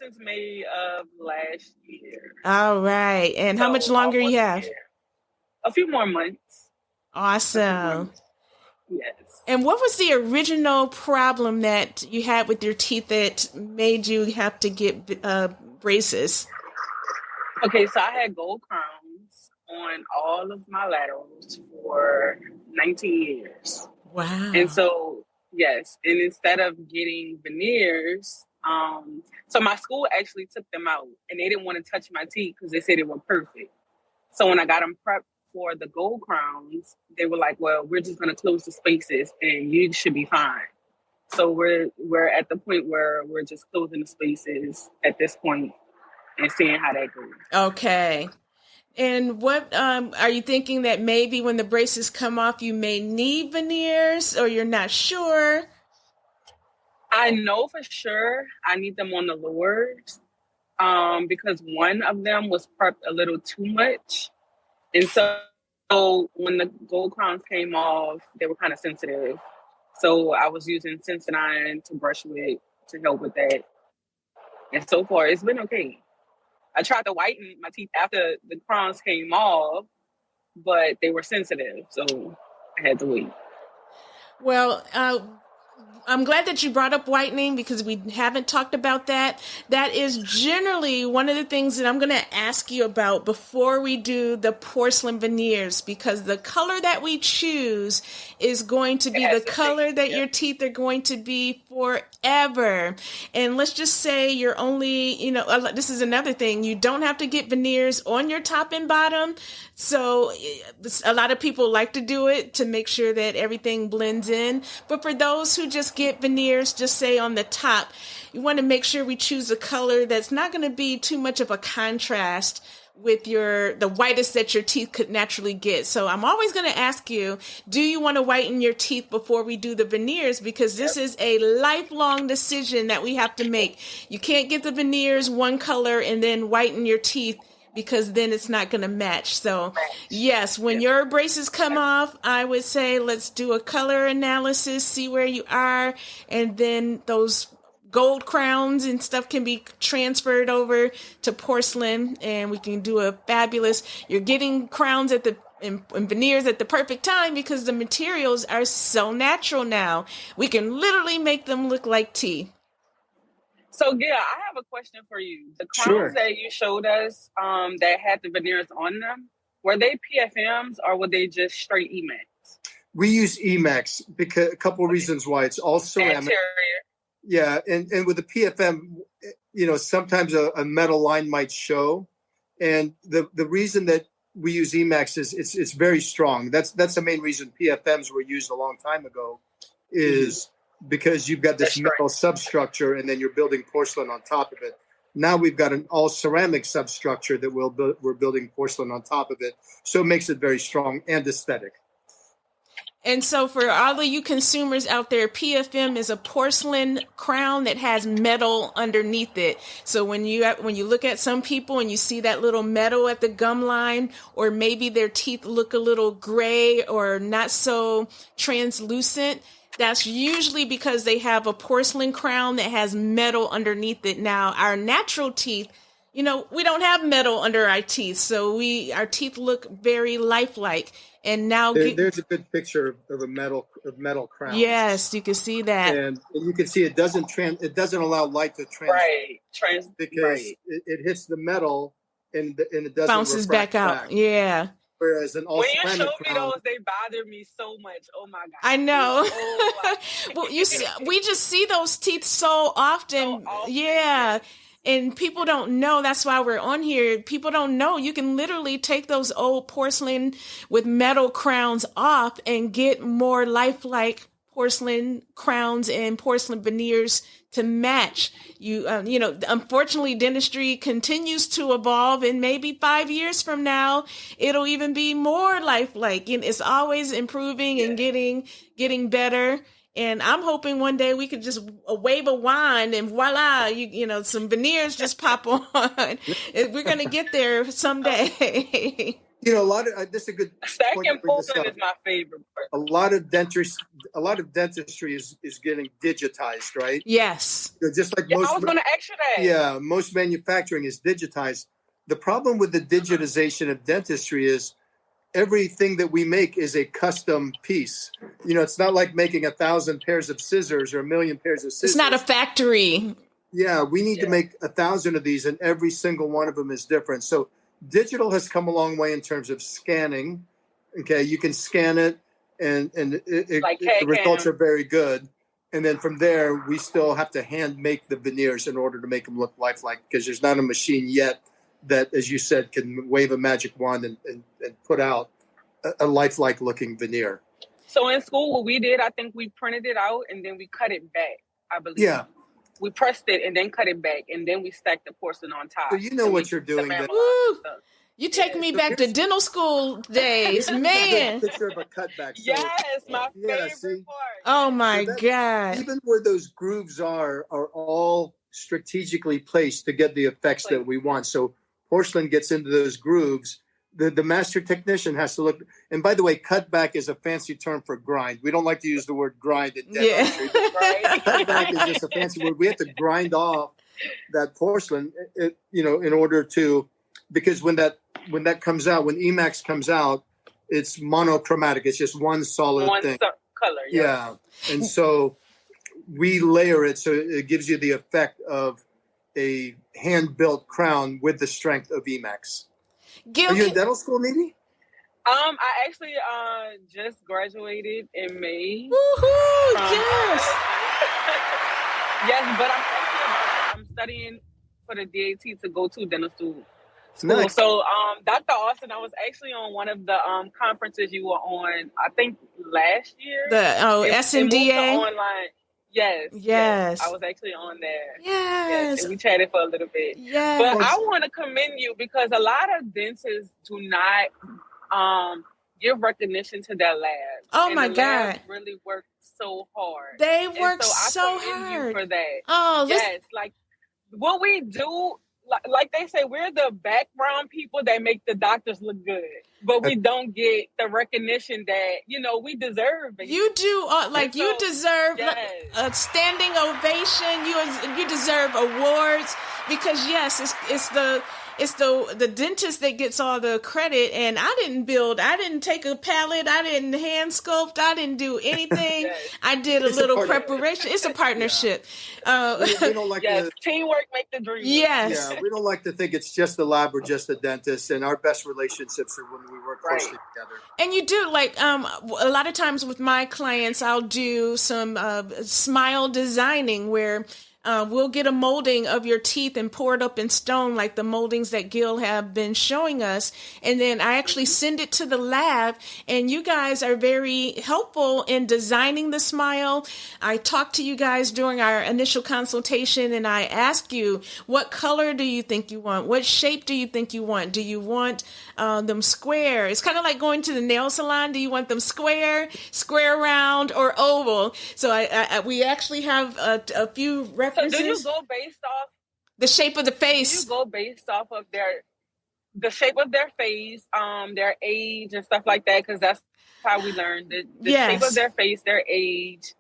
Since May of last year. All right. And how much longer you have? A few more months. Awesome. Yes. And what was the original problem that you had with your teeth that made you have to get braces? Okay, so I had gold crowns on all of my laterals for 19 years. Wow. And so, yes, and instead of getting veneers, so my school actually took them out and they didn't want to touch my teeth because they said they were perfect. So when I got them prepped for the gold crowns, they were like, well, we're just going to close the spaces and you should be fine. So we're at the point where we're just closing the spaces at this point and seeing how that goes. Okay. And what are you thinking that maybe when the braces come off, you may need veneers or you're not sure? I know for sure I need them on the lowers because one of them was prepped a little too much. And so when the gold crowns came off, they were kind of sensitive. So I was using Sensodyne to brush with to help with that. And so far, it's been okay. I tried to whiten my teeth after the crowns came off, but they were sensitive. So I had to wait. Well, I'm glad that you brought up whitening because we haven't talked about that. That is generally one of the things that I'm going to ask you about before we do the porcelain veneers, because the color that we choose is going to be the color that your teeth are going to be forever. And let's just say you're only, this is another thing. You don't have to get veneers on your top and bottom. So a lot of people like to do it to make sure that everything blends in. But for those who just get veneers, just say on the top, you want to make sure we choose a color that's not going to be too much of a contrast with the whitest that your teeth could naturally get. So I'm always going to ask you, do you want to whiten your teeth before we do the veneers? Because this is a lifelong decision that we have to make. You can't get the veneers one color and then whiten your teeth, because then it's not going to match. So yes, when your braces come off, I would say let's do a color analysis, see where you are, and then those gold crowns and stuff can be transferred over to porcelain, and we can do a fabulous, you're getting crowns and veneers at the perfect time because the materials are so natural now. We can literally make them look like tea. So, Gil, I have a question for you. The crowns that you showed us that had the veneers on them, were they PFMs or were they just straight Emax? We use Emax because a couple of reasons why. It's all ceramic. Anterior. Yeah, and with the PFM, sometimes a metal line might show. And the reason that we use Emax is it's very strong. That's the main reason PFMs were used a long time ago, is because you've got this metal substructure and then you're building porcelain on top of it. Now we've got an all ceramic substructure that we're building porcelain on top of it. So it makes it very strong and aesthetic. And so for all of you consumers out there, PFM is a porcelain crown that has metal underneath it. So when you look at some people and you see that little metal at the gum line, or maybe their teeth look a little gray or not so translucent, that's usually because they have a porcelain crown that has metal underneath it. Now, our natural teeth, we don't have metal under our teeth, so our teeth look very lifelike. And now there's a good picture of a metal crown. Yes, you can see that, and you can see it doesn't allow light to transfer, because it hits the metal and it doesn't bounces back out. Yeah. Whereas when you showed me those, they bothered me so much. Oh my God! I know. Well, we just see those teeth so often. Yeah. And people don't know. That's why we're on here. People don't know. You can literally take those old porcelain with metal crowns off and get more lifelike porcelain crowns and porcelain veneers to match. Unfortunately, dentistry continues to evolve, and maybe 5 years from now, it'll even be more lifelike. And it's always improving and getting better. And I'm hoping one day we could just wave a wand and voila, some veneers just pop on. We're going to get there someday. This is a good point. Second porcelain is my favorite part. A lot of dentistry is getting digitized, right? Yes. Just like I was going to ask you that. Yeah, most manufacturing is digitized. The problem with the digitization of dentistry is everything that we make is a custom piece. It's not like making 1,000 pairs of scissors or 1,000,000 pairs of scissors. It's not a factory. Yeah, we need to make 1,000 of these, and every single one of them is different. So digital has come a long way in terms of scanning. Okay, you can scan it, and the results are very good. And then from there, we still have to hand make the veneers in order to make them look lifelike, because there's not a machine yet that, as you said, can wave a magic wand and put out a lifelike looking veneer. So in school, what we did, I think we printed it out and then we cut it back, I believe. Yeah. We pressed it and then cut it back, and then we stacked the porcelain on top. So you know what you're doing. You take me back to dental school days, man. Picture of a cutback. So, yes, my favorite part. Oh my God. Even where those grooves are all strategically placed to get the effects that we want. So porcelain gets into those grooves. The master technician has to look. And by the way, cutback is a fancy term for grind. We don't like to use the word grind in dentistry. Yeah. Cutback is just a fancy word. We have to grind off that porcelain, in order to, because when that comes out, when Emax comes out, it's monochromatic. It's just one solid thing. Color. Yeah. And so we layer it so it gives you the effect of a hand-built crown with the strength of Emax. Gil, Are you in dental school, Nene? I actually just graduated in May. Woohoo! Yes. Yes, but I'm studying for the DAT to go to dental school. Nice. So, Dr. Austin, I was actually on one of the conferences you were on, I think last year. SMDA? Online. Yes. I was actually on there. Yes. And we chatted for a little bit. Yes. But I want to commend you because a lot of dentists do not give recognition to their labs. Oh, and my the God. Labs really work so hard. They work so hard. You for that. Oh, yes. Like what we do, like they say, we're the background people that make the doctors look good, but we don't get the recognition that, we deserve. Basically. You do, you deserve a standing ovation. You deserve awards because yes, it's the dentist that gets all the credit, and I didn't take a palette, I didn't hand sculpt, I didn't do anything. Yes. I did a little preparation. It's a partnership. We don't like teamwork make the dream. Yes. Yeah, we don't like to think it's just the lab or just the dentist, and our best relationships are when we work closely together. And you do, a lot of times with my clients, I'll do some smile designing where we'll get a molding of your teeth and pour it up in stone like the moldings that Gil have been showing us. And then I actually send it to the lab, and you guys are very helpful in designing the smile. I talked to you guys during our initial consultation, and I ask you, what color do you think you want? What shape do you think you want? Do you want them square? It's kind of like going to the nail salon. Do you want them square, round, or oval? So we actually have a few references. So do you go based off the shape of the face? Do you go based off of the shape of their face, their age and stuff like that? Because that's how we learn the shape of their face, their age,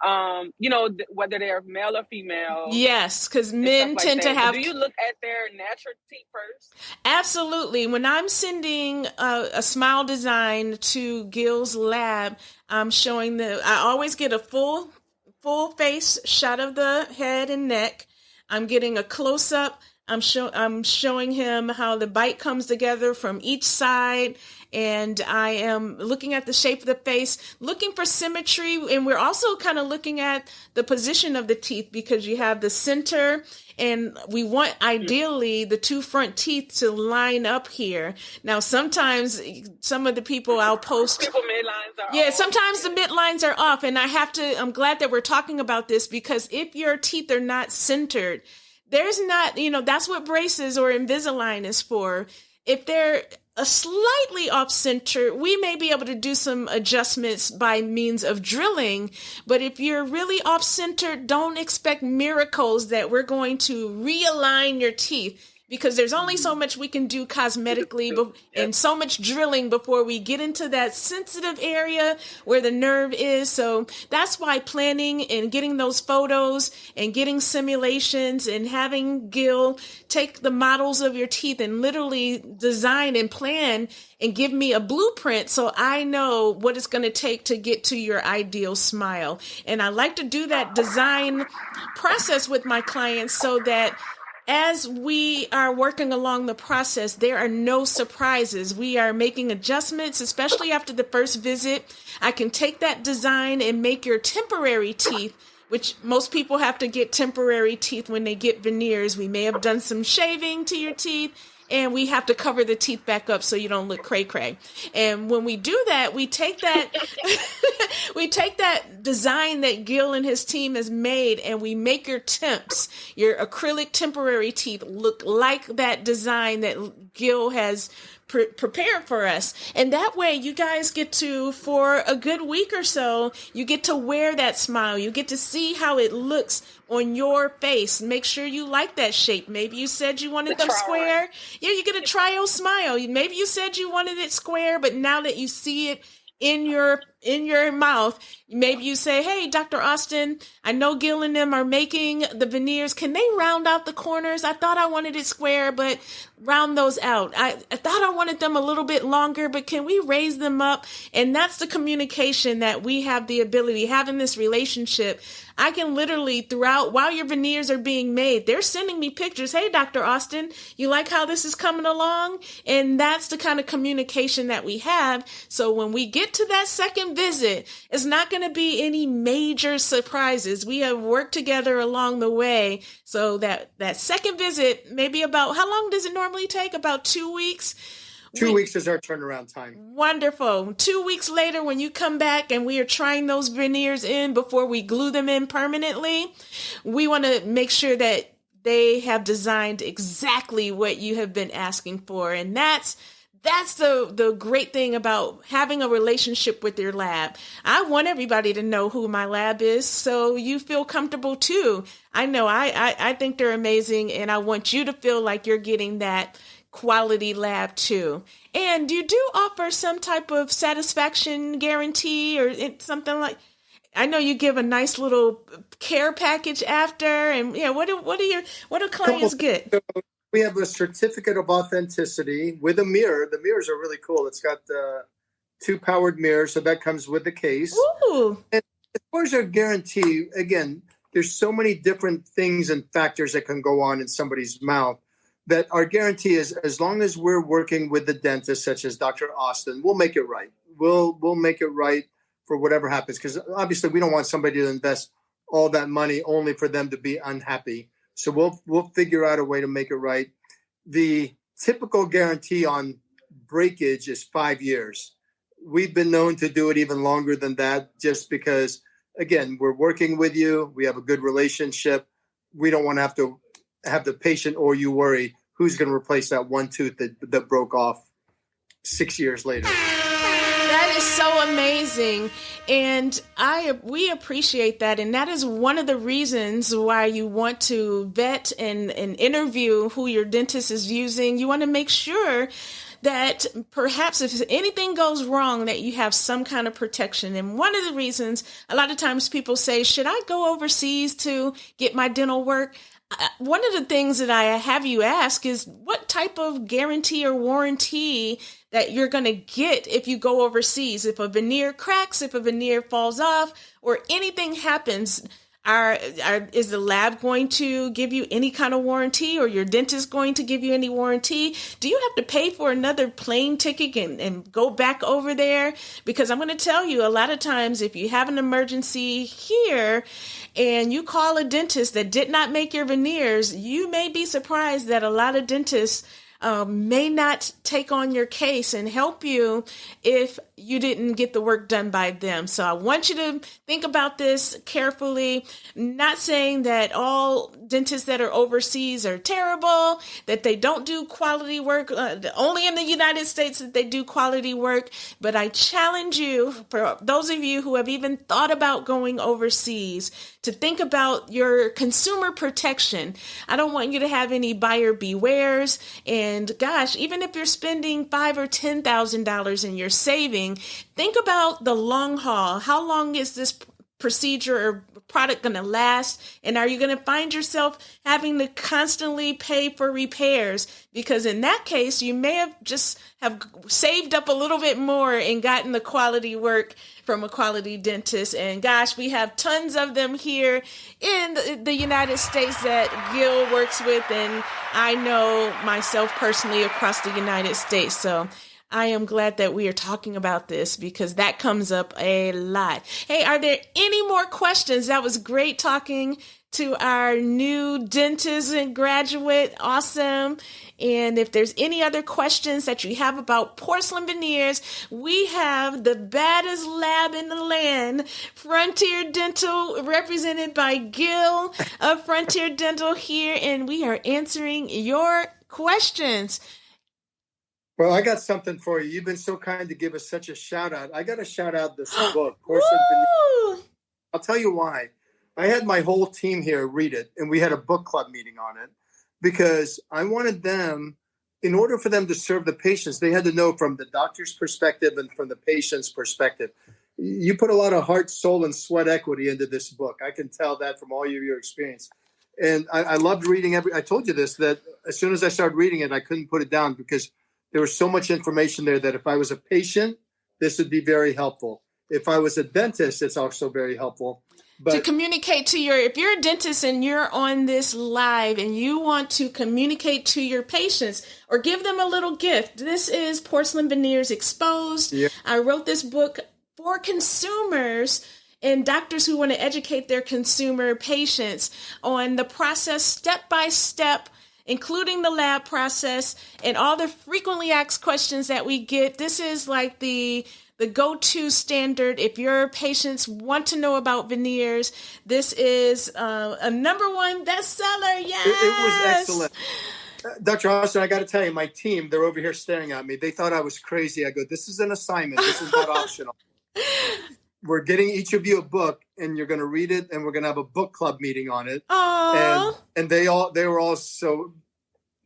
whether they're male or female. Yes, because men tend to have. Do you look at their natural teeth first? Absolutely. When I'm sending a smile design to Gil's lab, I'm showing I always get a full face shot of the head and neck. I'm getting a close up. I'm showing him how the bite comes together from each side, and I am looking at the shape of the face, looking for symmetry, and we're also kind of looking at the position of the teeth because you have the center, and we want ideally the two front teeth to line up here. Now, sometimes some of the people I'll post, midlines are off. Sometimes the midlines are off, and I'm glad that we're talking about this because if your teeth are not centered, there's not, that's what braces or Invisalign is for. If they're a slightly off center, we may be able to do some adjustments by means of drilling. But if you're really off center, don't expect miracles that we're going to realign your teeth, because there's only so much we can do cosmetically and so much drilling before we get into that sensitive area where the nerve is. So that's why planning and getting those photos and getting simulations and having Gil take the models of your teeth and literally design and plan and give me a blueprint so I know what it's going to take to get to your ideal smile. And I like to do that design process with my clients so that as we are working along the process, there are no surprises. We are making adjustments, especially after the first visit. I can take that design and make your temporary teeth, which most people have to get temporary teeth when they get veneers. We may have done some shaving to your teeth, and we have to cover the teeth back up so you don't look cray-cray. And when we do that, we take that design that Gil and his team has made, and we make your temps, your acrylic temporary teeth, look like that design that Gil has prepared for us. And that way you guys get to, for a good week or so, you get to wear that smile. You get to see how it looks on your face. Make sure you like that shape. Maybe you said you wanted them square. Yeah, you get a trial smile. Maybe you said you wanted it square, but now that you see it in your in your mouth, maybe you say, hey, Dr. Austin, I know Gil and them are making the veneers. Can they round out the corners? I thought I wanted it square, but round those out. I thought I wanted them a little bit longer, but can we raise them up? And that's the communication that we have the ability, having this relationship. I can literally throughout, while your veneers are being made, they're sending me pictures. Hey, Dr. Austin, you like how this is coming along? And that's the kind of communication that we have. So when we get to that second visit, it's not going to be any major surprises. We have worked together along the way. So that second visit, maybe about, how long does it normally take? About 2 weeks? 2 weeks is our turnaround time. Wonderful. 2 weeks later, when you come back and we are trying those veneers in before we glue them in permanently, we want to make sure that they have designed exactly what you have been asking for. And that's the great thing about having a relationship with your lab. I want everybody to know who my lab is, so you feel comfortable too. I know I think they're amazing, and I want you to feel like you're getting that quality lab too. And you do offer some type of satisfaction guarantee or something like, I know you give a nice little care package after, and what do clients get? So we have a certificate of authenticity with a mirror. The mirrors are really cool. It's got 2 powered mirrors, so that comes with the case. Ooh. And as far as our guarantee, again, there's so many different things and factors that can go on in somebody's mouth, that our guarantee is, as long as we're working with the dentist, such as Dr. Austin, we'll make it right. We'll make it right for whatever happens, because obviously we don't want somebody to invest all that money only for them to be unhappy. So we'll figure out a way to make it right. The typical guarantee on breakage is 5 years. We've been known to do it even longer than that, just because, again, we're working with you. We have a good relationship. We don't want to have the patient or you worry who's going to replace that one tooth that broke off 6 years later. That is so amazing. And we appreciate that. And that is one of the reasons why you want to vet and interview who your dentist is using. You want to make sure that perhaps if anything goes wrong, that you have some kind of protection. And one of the reasons, a lot of times people say, should I go overseas to get my dental work? One of the things that I have you ask is what type of guarantee or warranty that you're going to get if you go overseas. If a veneer cracks, if a veneer falls off, or anything happens, is the lab going to give you any kind of warranty, or your dentist going to give you any warranty? Do you have to pay for another plane ticket and go back over there? Because I'm going to tell you, a lot of times if you have an emergency here and you call a dentist that did not make your veneers, you may be surprised that a lot of dentists may not take on your case and help you if you didn't get the work done by them. So I want you to think about this carefully. Not saying that all dentists that are overseas are terrible, that they don't do quality work, only in the United States that they do quality work. But I challenge you, for those of you who have even thought about going overseas, to think about your consumer protection. I don't want you to have any buyer bewares. And gosh, even if you're spending $5,000 or $10,000 and you're saving, think about the long haul. How long is this procedure or product going to last? And are you going to find yourself having to constantly pay for repairs? Because in that case, you may have just have saved up a little bit more and gotten the quality work from a quality dentist. And gosh, we have tons of them here in the United States that Gil works with, and I know myself personally across the United States. So I am glad that we are talking about this, because that comes up a lot. Hey, are there any more questions? That was great talking to our new dentist and graduate. Awesome. And if there's any other questions that you have about porcelain veneers, we have the baddest lab in the land, Frontier Dental, represented by Gil of Frontier Dental here, and we are answering your questions. Well, I got something for you. You've been so kind to give us such a shout out. I got to shout out this book, Porcelain Veneers. I'll tell you why. I had my whole team here read it, and we had a book club meeting on it, because I wanted them, in order for them to serve the patients, they had to know from the doctor's perspective and from the patient's perspective. you put a lot of heart, soul, and sweat equity into this book. I can tell that from all your experience. And I loved reading I told you this, that as soon as I started reading it, I couldn't put it down because there was so much information there that if I was a patient, this would be very helpful. If I was a dentist, it's also very helpful. But to communicate if you're a dentist and you're on this live and you want to communicate to your patients or give them a little gift, this is Porcelain Veneers Exposed. Yeah. I wrote this book for consumers and doctors who want to educate their consumer patients on the process step by step, including the lab process and all the frequently asked questions that we get. This is like the go-to standard. If your patients want to know about veneers, this is a number one bestseller. Yes. It was excellent. Dr. Austin, I got to tell you, my team, they're over here staring at me. They thought I was crazy. I go, this is an assignment. This is not optional. We're getting each of you a book and you're going to read it and we're going to have a book club meeting on it. Aww. And they were all so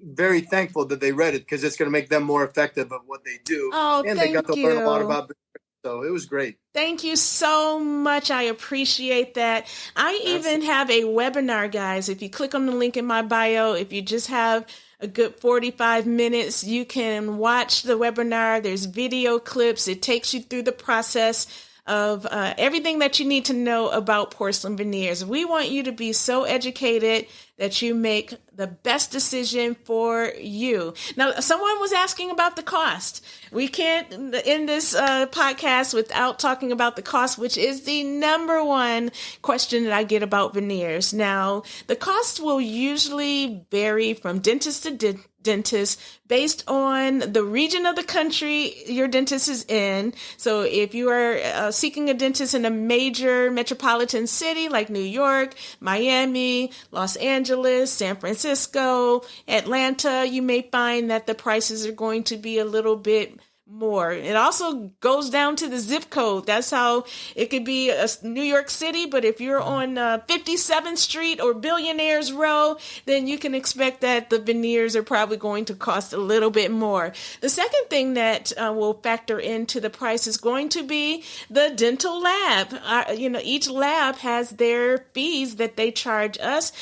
very thankful that they read it because it's going to make them more effective at what they do. Oh, and they got to learn a lot about it. So it was great. Thank you so much. I appreciate that. I even have a webinar, guys. If you click on the link in my bio, if you just have a good 45 minutes, you can watch the webinar. There's video clips. It takes you through the process of everything that you need to know about porcelain veneers. We want you to be so educated that you make the best decision for you. Now, someone was asking about the cost. We can't end this podcast without talking about the cost, which is the number one question that I get about veneers. Now, the cost will usually vary from dentist to dentist based on the region of the country your dentist is in. So if you are seeking a dentist in a major metropolitan city like New York, Miami, Los Angeles, San Francisco, Atlanta, you may find that the prices are going to be a little bit more. It also goes down to the zip code. That's how it could be a New York City, but if you're on 57th Street or Billionaires Row, then you can expect that the veneers are probably going to cost a little bit more. The second thing that will factor into the price is going to be the dental lab. Each lab has their fees that they charge us.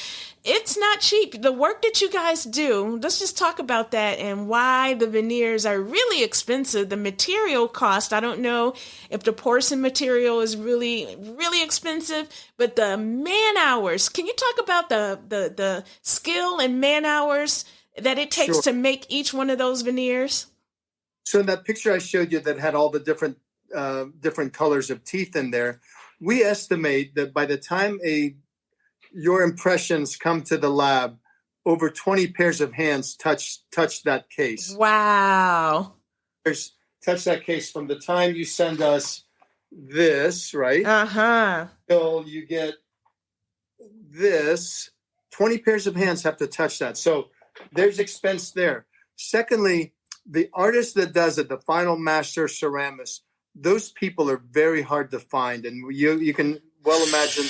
It's not cheap. The work that you guys do, let's just talk about that and why the veneers are really expensive. The material cost, I don't know if the porcelain material is really, really expensive, but the man hours, can you talk about the skill and man hours that it takes to make each one of those veneers? So in that picture I showed you that had all the different colors of teeth in there, we estimate that by the time your impressions come to the lab, over 20 pairs of hands touch that case. Wow. Touch that case from the time you send us this, right? Uh-huh. Till you get this, 20 pairs of hands have to touch that. So there's expense there. Secondly, the artist that does it, the final master ceramist, those people are very hard to find. And you can well imagine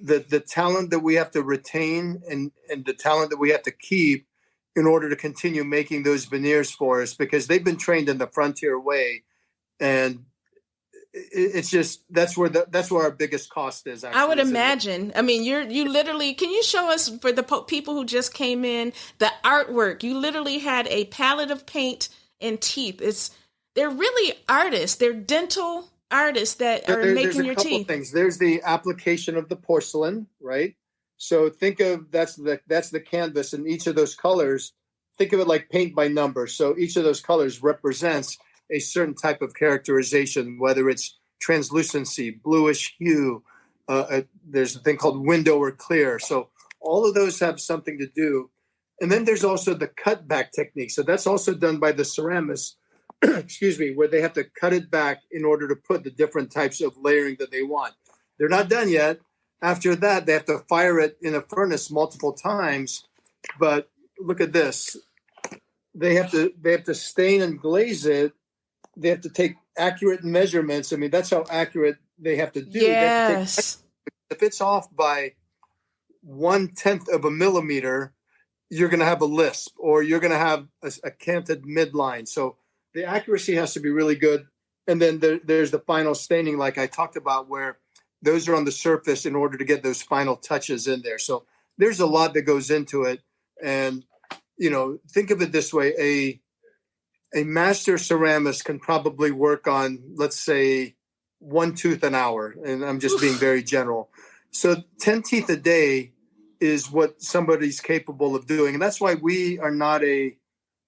the talent that we have to retain and the talent that we have to keep in order to continue making those veneers for us, because they've been trained in the frontier way. And it's just, that's where our biggest cost is. Actually, I would imagine. I mean, you literally, can you show us for the people who just came in, the artwork? You literally had a palette of paint and teeth. They're really artists. They're dental artists that are making your teeth. There's a couple things. There's the application of the porcelain, right? So think of that's the canvas, and each of those colors, think of it like paint by number. So each of those colors represents a certain type of characterization, whether it's translucency, bluish hue. There's a thing called window or clear. So all of those have something to do. And then there's also the cut back technique. So that's also done by the ceramist, excuse me, where they have to cut it back in order to put the different types of layering that they want. They're not done yet. After that, they have to fire it in a furnace multiple times. But look at this. They have to stain and glaze it. They have to take accurate measurements. I mean, that's how accurate they have to do. Yes. If it's off by 1/10 of a millimeter, you're going to have a lisp, or you're going to have a canted midline. So the accuracy has to be really good. And then there's the final staining, like I talked about, where those are on the surface in order to get those final touches in there. So there's a lot that goes into it. And, think of it this way. A master ceramist can probably work on, let's say, 1 tooth an hour. And I'm just being very general. So 10 teeth a day is what somebody's capable of doing. And that's why we are not a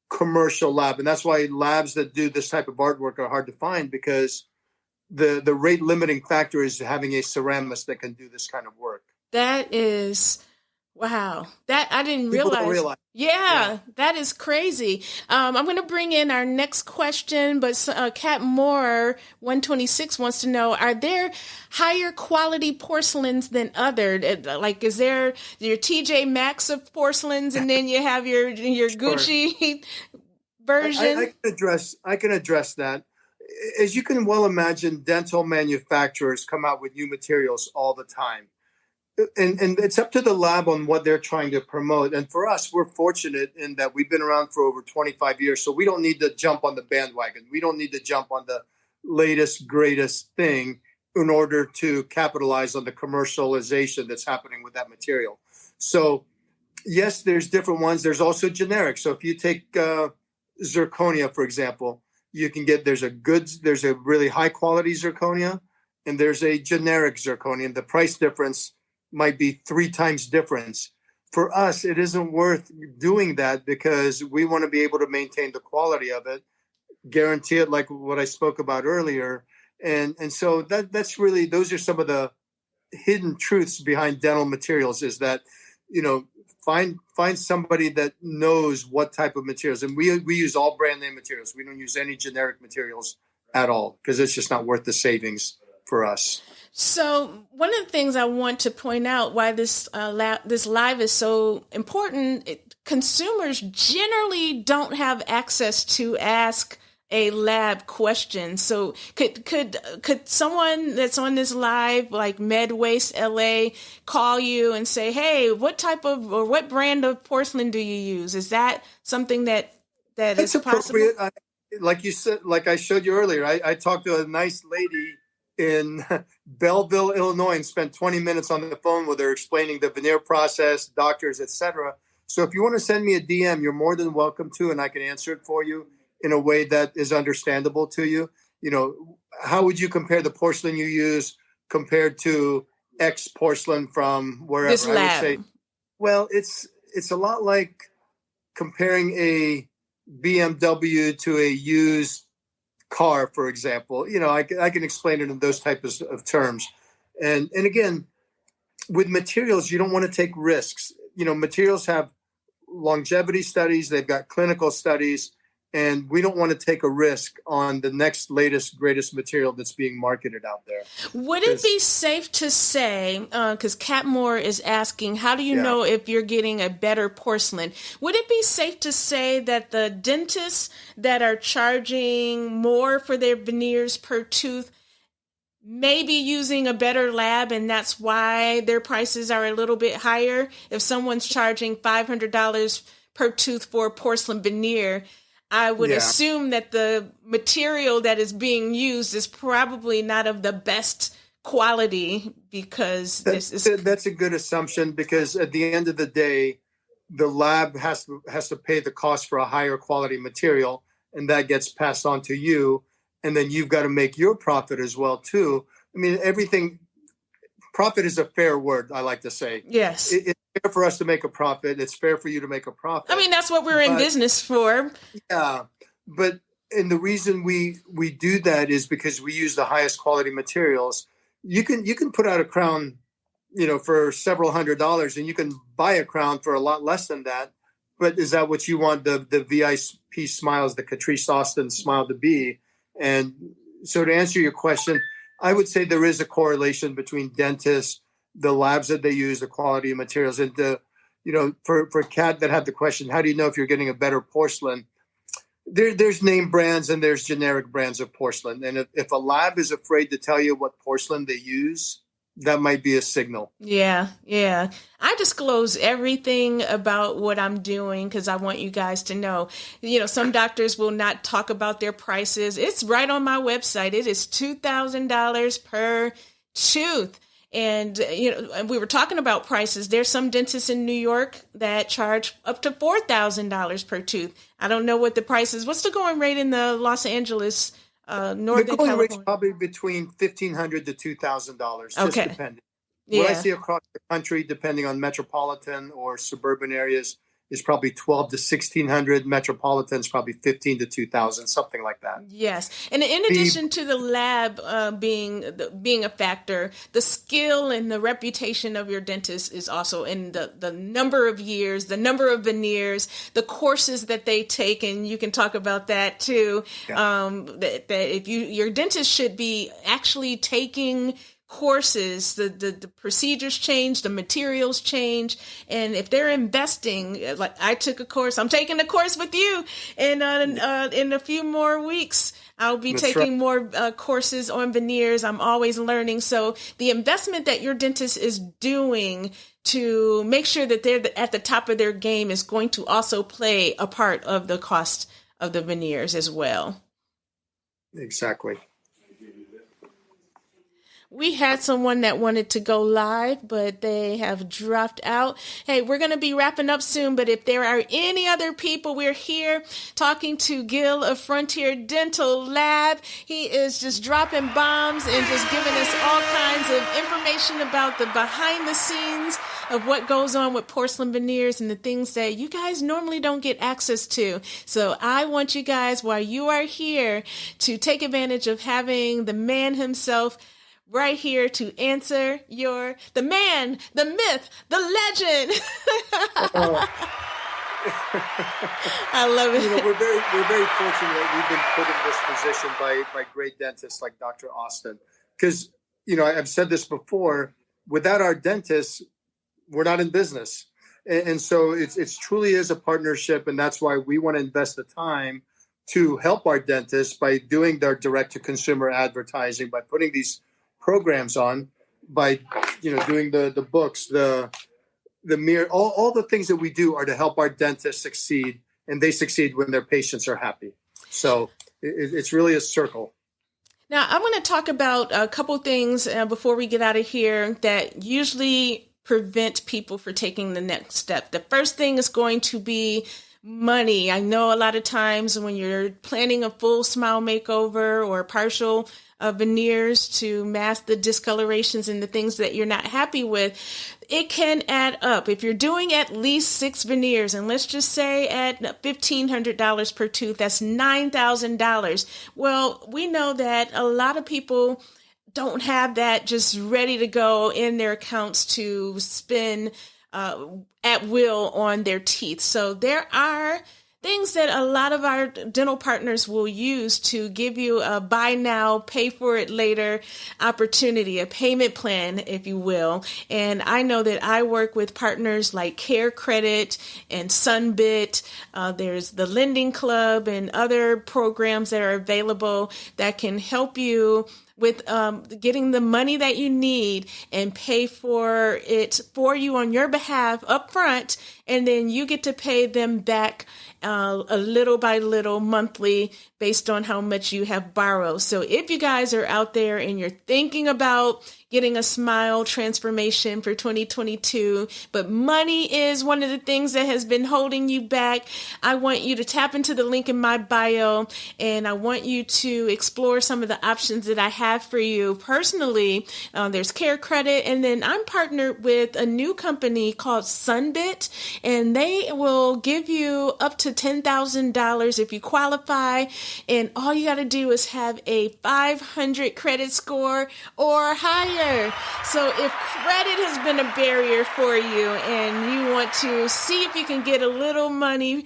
commercial lab. And that's why labs that do this type of artwork are hard to find, because the rate limiting factor is having a ceramist that can do this kind of work. That is, wow. That I didn't People realize. don't realize. Yeah, that is crazy. I'm going to bring in our next question, but Cat Moore 126 wants to know: are there higher quality porcelains than other? Like, is there your TJ Maxx of porcelains, and then you have your Gucci version? I can address that. As you can well imagine, dental manufacturers come out with new materials all the time. And it's up to the lab on what they're trying to promote. And for us, we're fortunate in that we've been around for over 25 years. So we don't need to jump on the bandwagon. We don't need to jump on the latest, greatest thing in order to capitalize on the commercialization that's happening with that material. So yes, there's different ones. There's also generic. So if you take zirconia, for example, you can get, there's a really high quality zirconia and there's a generic zirconia. And the price difference might be 3 times difference. For us, it isn't worth doing that because we want to be able to maintain the quality of it, guarantee it, like what I spoke about earlier. And so that's really, those are some of the hidden truths behind dental materials, is that, find somebody that knows what type of materials. And we use all brand name materials. We don't use any generic materials at all because it's just not worth the savings for us. So one of the things I want to point out why this live is so important, consumers generally don't have access to ask a lab question. So could someone that's on this live, like MedWaste LA, call you and say, hey, what type of, or what brand of porcelain do you use? Is that something that is possible? Like you said, like I showed you earlier, I talked to a nice lady in Belleville, Illinois, and spent 20 minutes on the phone with her explaining the veneer process, doctors, etc. So if you want to send me a DM, you're more than welcome to, and I can answer it for you in a way that is understandable to you. How would you compare the porcelain you use compared to X porcelain from wherever? This lab. I would say, well, it's a lot like comparing a BMW to a used car, for example. I can explain it in those types of terms. And again, with materials, you don't want to take risks. Materials have longevity studies, they've got clinical studies, and we don't want to take a risk on the next latest, greatest material that's being marketed out there. Would it be safe to say, because Cat Moore is asking, how do you know if you're getting a better porcelain? Would it be safe to say that the dentists that are charging more for their veneers per tooth may be using a better lab, and that's why their prices are a little bit higher? If someone's charging $500 per tooth for a porcelain veneer, I would assume that the material that is being used is probably not of the best quality, because that's a good assumption, because at the end of the day, the lab has to pay the cost for a higher quality material, and that gets passed on to you, and then you've got to make your profit as well too. I mean, profit is a fair word, I like to say. Yes. It's fair for us to make a profit. It's fair for you to make a profit. I mean, that's what we're in business for. Yeah. And the reason we do that is because we use the highest quality materials. You can put out a crown, for several $100s, and you can buy a crown for a lot less than that. But is that what you want the VIP smiles, the Catrise Austin smile to be? And so to answer your question, I would say there is a correlation between dentists, the labs that they use, the quality of materials, and for Kat that had the question, how do you know if you're getting a better porcelain? There's name brands and there's generic brands of porcelain. And if a lab is afraid to tell you what porcelain they use, that might be a signal. Yeah, yeah. I disclose everything about what I'm doing because I want you guys to know. Some doctors will not talk about their prices. It's right on my website. It is $2,000 per tooth. And, we were talking about prices. There's some dentists in New York that charge up to $4,000 per tooth. I don't know what the price is. What's the going rate in the Los Angeles, Northern The going California? rate's probably between $1,500 to $2,000, just Okay. depending. Yeah. What I see across the country, depending on metropolitan or suburban areas, is probably $1,200 to $1,600. Metropolitan's probably $15,000 to $2,000, something like that. Yes, and in addition to the lab being a factor, the skill and the reputation of your dentist is also in the number of years, the number of veneers, the courses that they take, and you can talk about that too. Yeah. That if your dentist should be actually taking courses, the procedures change, the materials change, and if they're investing, like I took a course, I'm taking a course with you, and in a few more weeks I'll be taking more courses on veneers. I'm always learning. So the investment that your dentist is doing to make sure that they're at the top of their game is going to also play a part of the cost of the veneers as well. Exactly. We had someone that wanted to go live, but they have dropped out. Hey, we're going to be wrapping up soon, but if there are any other people, we're here talking to Gil of Frontier Dental Lab. He is just dropping bombs and just giving us all kinds of information about the behind the scenes of what goes on with porcelain veneers and the things that you guys normally don't get access to. So I want you guys, while you are here, to take advantage of having the man himself right here to answer the man, the myth, the legend. I love it. We're very fortunate that we've been put in this position by great dentists like Dr. Austin. Because, I've said this before, without our dentists, we're not in business. And so it's truly is a partnership. And that's why we want to invest the time to help our dentists by doing their direct to consumer advertising, by putting these programs on, by doing the books, the mirror, all the things that we do are to help our dentists succeed, and they succeed when their patients are happy. So it's really a circle. Now I'm going to talk about a couple things before we get out of here that usually prevent people from taking the next step. The first thing is going to be money. I know a lot of times when you're planning a full smile makeover or partial veneers to mask the discolorations and the things that you're not happy with, it can add up. If you're doing at least 6 veneers, and let's just say at $1,500 per tooth, that's $9,000. Well, we know that a lot of people don't have that just ready to go in their accounts to spend at will on their teeth. So there are things that a lot of our dental partners will use to give you a buy now, pay for it later opportunity, a payment plan, if you will. And I know that I work with partners like Care Credit and Sunbit. There's the Lending Club and other programs that are available that can help you with getting the money that you need and pay for it for you on your behalf up front, and then you get to pay them back a little by little monthly based on how much you have borrowed. So if you guys are out there and you're thinking about getting a smile transformation for 2022, but money is one of the things that has been holding you back, I want you to tap into the link in my bio, and I want you to explore some of the options that I have for you personally. There's Care Credit, and then I'm partnered with a new company called Sunbit, and they will give you up to $10,000 if you qualify, and all you got to do is have a 500 credit score or higher. So if credit has been a barrier for you and you want to see if you can get a little money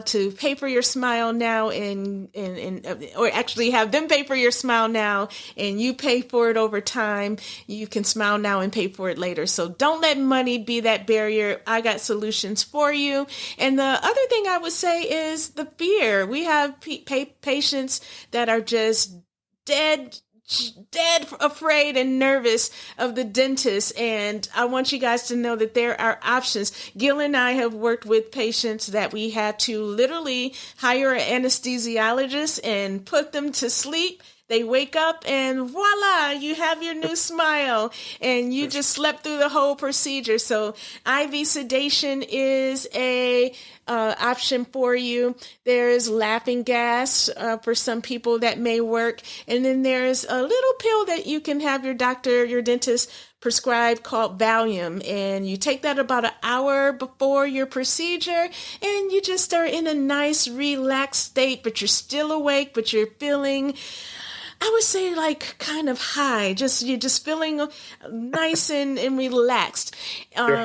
to pay for your smile now or actually have them pay for your smile now and you pay for it over time, you can smile now and pay for it later. So don't let money be that barrier. I got solutions for you. And the other thing I would say is the fear. We have patients that are just dead dead afraid and nervous of the dentist. And I want you guys to know that there are options. Gil and I have worked with patients that we had to literally hire an anesthesiologist and put them to sleep. They wake up and voila, you have your new smile, and you just slept through the whole procedure. So IV sedation is a option for you. There's laughing gas for some people that may work. And then there's a little pill that you can have your doctor, your dentist prescribed called Valium. And you take that about an hour before your procedure, and you just are in a nice relaxed state, but you're still awake, but you're feeling, I would say, like kind of high. You're just feeling nice and relaxed. You're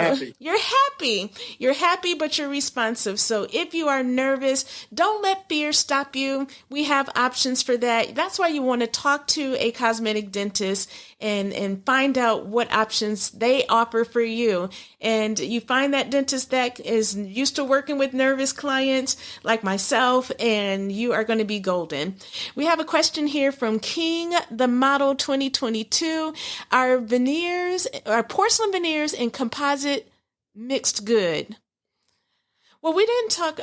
happy. You're happy, but you're responsive. So if you are nervous, don't let fear stop you. We have options for that. That's why you want to talk to a cosmetic dentist and find out what options they offer for you. And you find that dentist that is used to working with nervous clients like myself, and you are going to be golden. We have a question here from King, the model 2022. Are porcelain veneers and composite mixed good? Well, we didn't talk,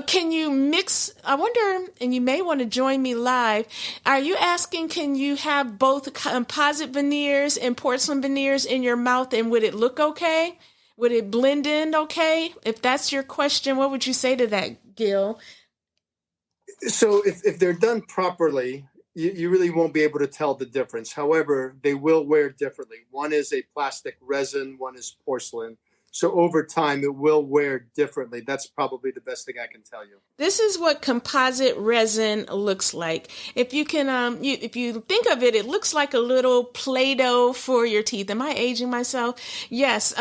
can you mix? I wonder, and you may want to join me live. Are you asking, can you have both composite veneers and porcelain veneers in your mouth, and would it look okay? Would it blend in okay? If that's your question, what would you say to that, Gil? So if they're done properly, you really won't be able to tell the difference. However, they will wear differently. One is a plastic resin, one is porcelain. So over time, it will wear differently. That's probably the best thing I can tell you. This is what composite resin looks like. If you can, if you think of it, it looks like a little Play-Doh for your teeth. Am I aging myself? Yes.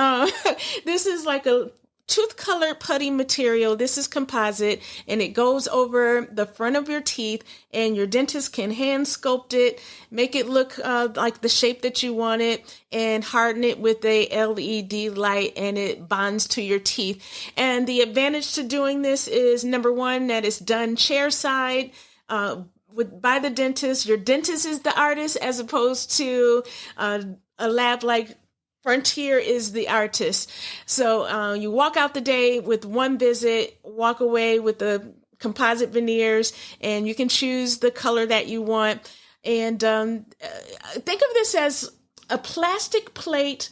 This is like a tooth-colored putty material. This is composite, and it goes over the front of your teeth, and your dentist can hand sculpt it, make it look like the shape that you want it, and harden it with a LED light, and it bonds to your teeth. And the advantage to doing this is, number one, that it's done chair-side, by the dentist. Your dentist is the artist, as opposed to a lab like Frontier is the artist. So you walk out the day with one visit, walk away with the composite veneers, and you can choose the color that you want. And think of this as a plastic plate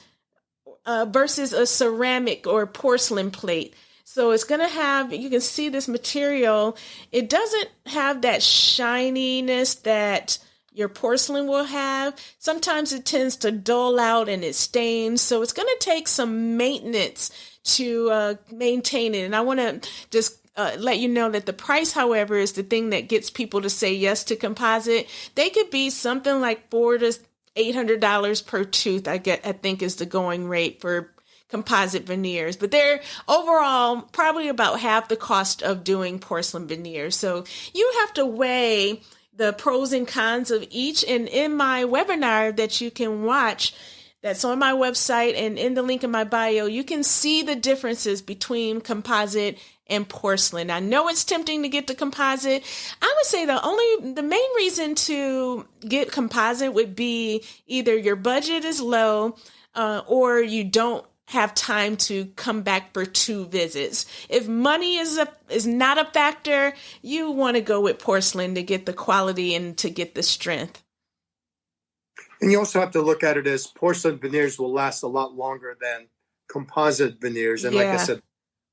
versus a ceramic or porcelain plate. So it's going to have, you can see this material, it doesn't have that shininess that your porcelain will have. Sometimes it tends to dull out and it stains. So it's going to take some maintenance to maintain it. And I want to just let you know that the price, however, is the thing that gets people to say yes to composite. They could be something like $400 to $800 per tooth, I think is the going rate for composite veneers, but they're overall probably about half the cost of doing porcelain veneers. So you have to weigh the pros and cons of each. And in my webinar that you can watch, that's on my website and in the link in my bio, you can see the differences between composite and porcelain. I know it's tempting to get the composite. I would say the main reason to get composite would be either your budget is low or you don't have time to come back for 2 visits. If money is not a factor, you want to go with porcelain to get the quality and to get the strength. And you also have to look at it as porcelain veneers will last a lot longer than composite veneers. And like I said,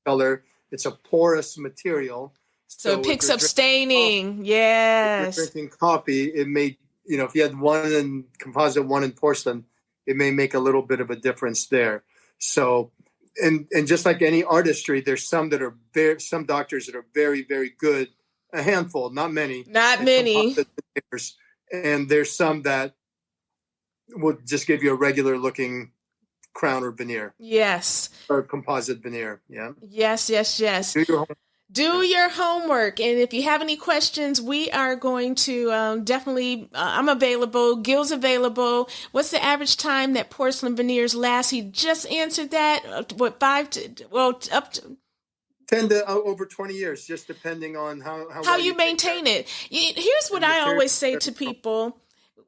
color, it's a porous material. So it picks up staining. Yes. If you're drinking coffee, it may, if you had one in composite, one in porcelain, it may make a little bit of a difference there. So, and just like any artistry, there's some doctors that are very, very good, a handful, not many. And there's some that would just give you a regular looking crown or veneer. Yes. Or composite veneer. Yeah. Yes. Do your homework. And if you have any questions, we are going to definitely, I'm available. Gil's available. What's the average time that porcelain veneers last? He just answered that. Up to 10 to over 20 years, just depending on how you maintain it. Here's what I always say to people.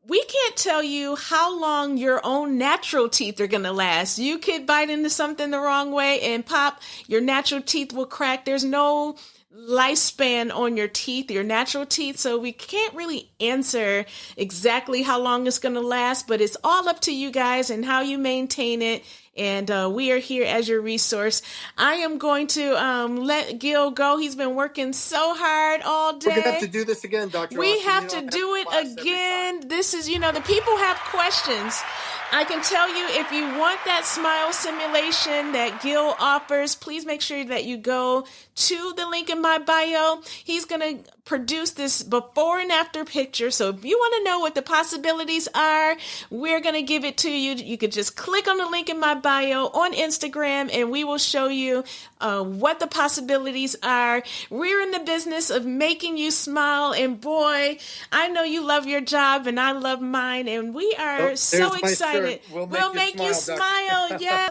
We can't tell you how long your own natural teeth are going to last. You could bite into something the wrong way and pop, your natural teeth will crack. There's no lifespan on your teeth, your natural teeth. So we can't really answer exactly how long it's going to last, but it's all up to you guys and how you maintain it. And we are here as your resource. I am going to let Gil go. He's been working so hard all day. We're going to have to do this again, Dr. We Austin. have to do it again. This is, the people have questions. I can tell you, if you want that smile simulation that Gil offers, please make sure that you go to the link in my bio. He's going to produce this before and after picture. So if you want to know what the possibilities are, we're going to give it to you. You could just click on the link in my bio on Instagram and we will show you what the possibilities are. We're in the business of making you smile. And boy, I know you love your job and I love mine. And we are so excited. We'll make you smile. Yes.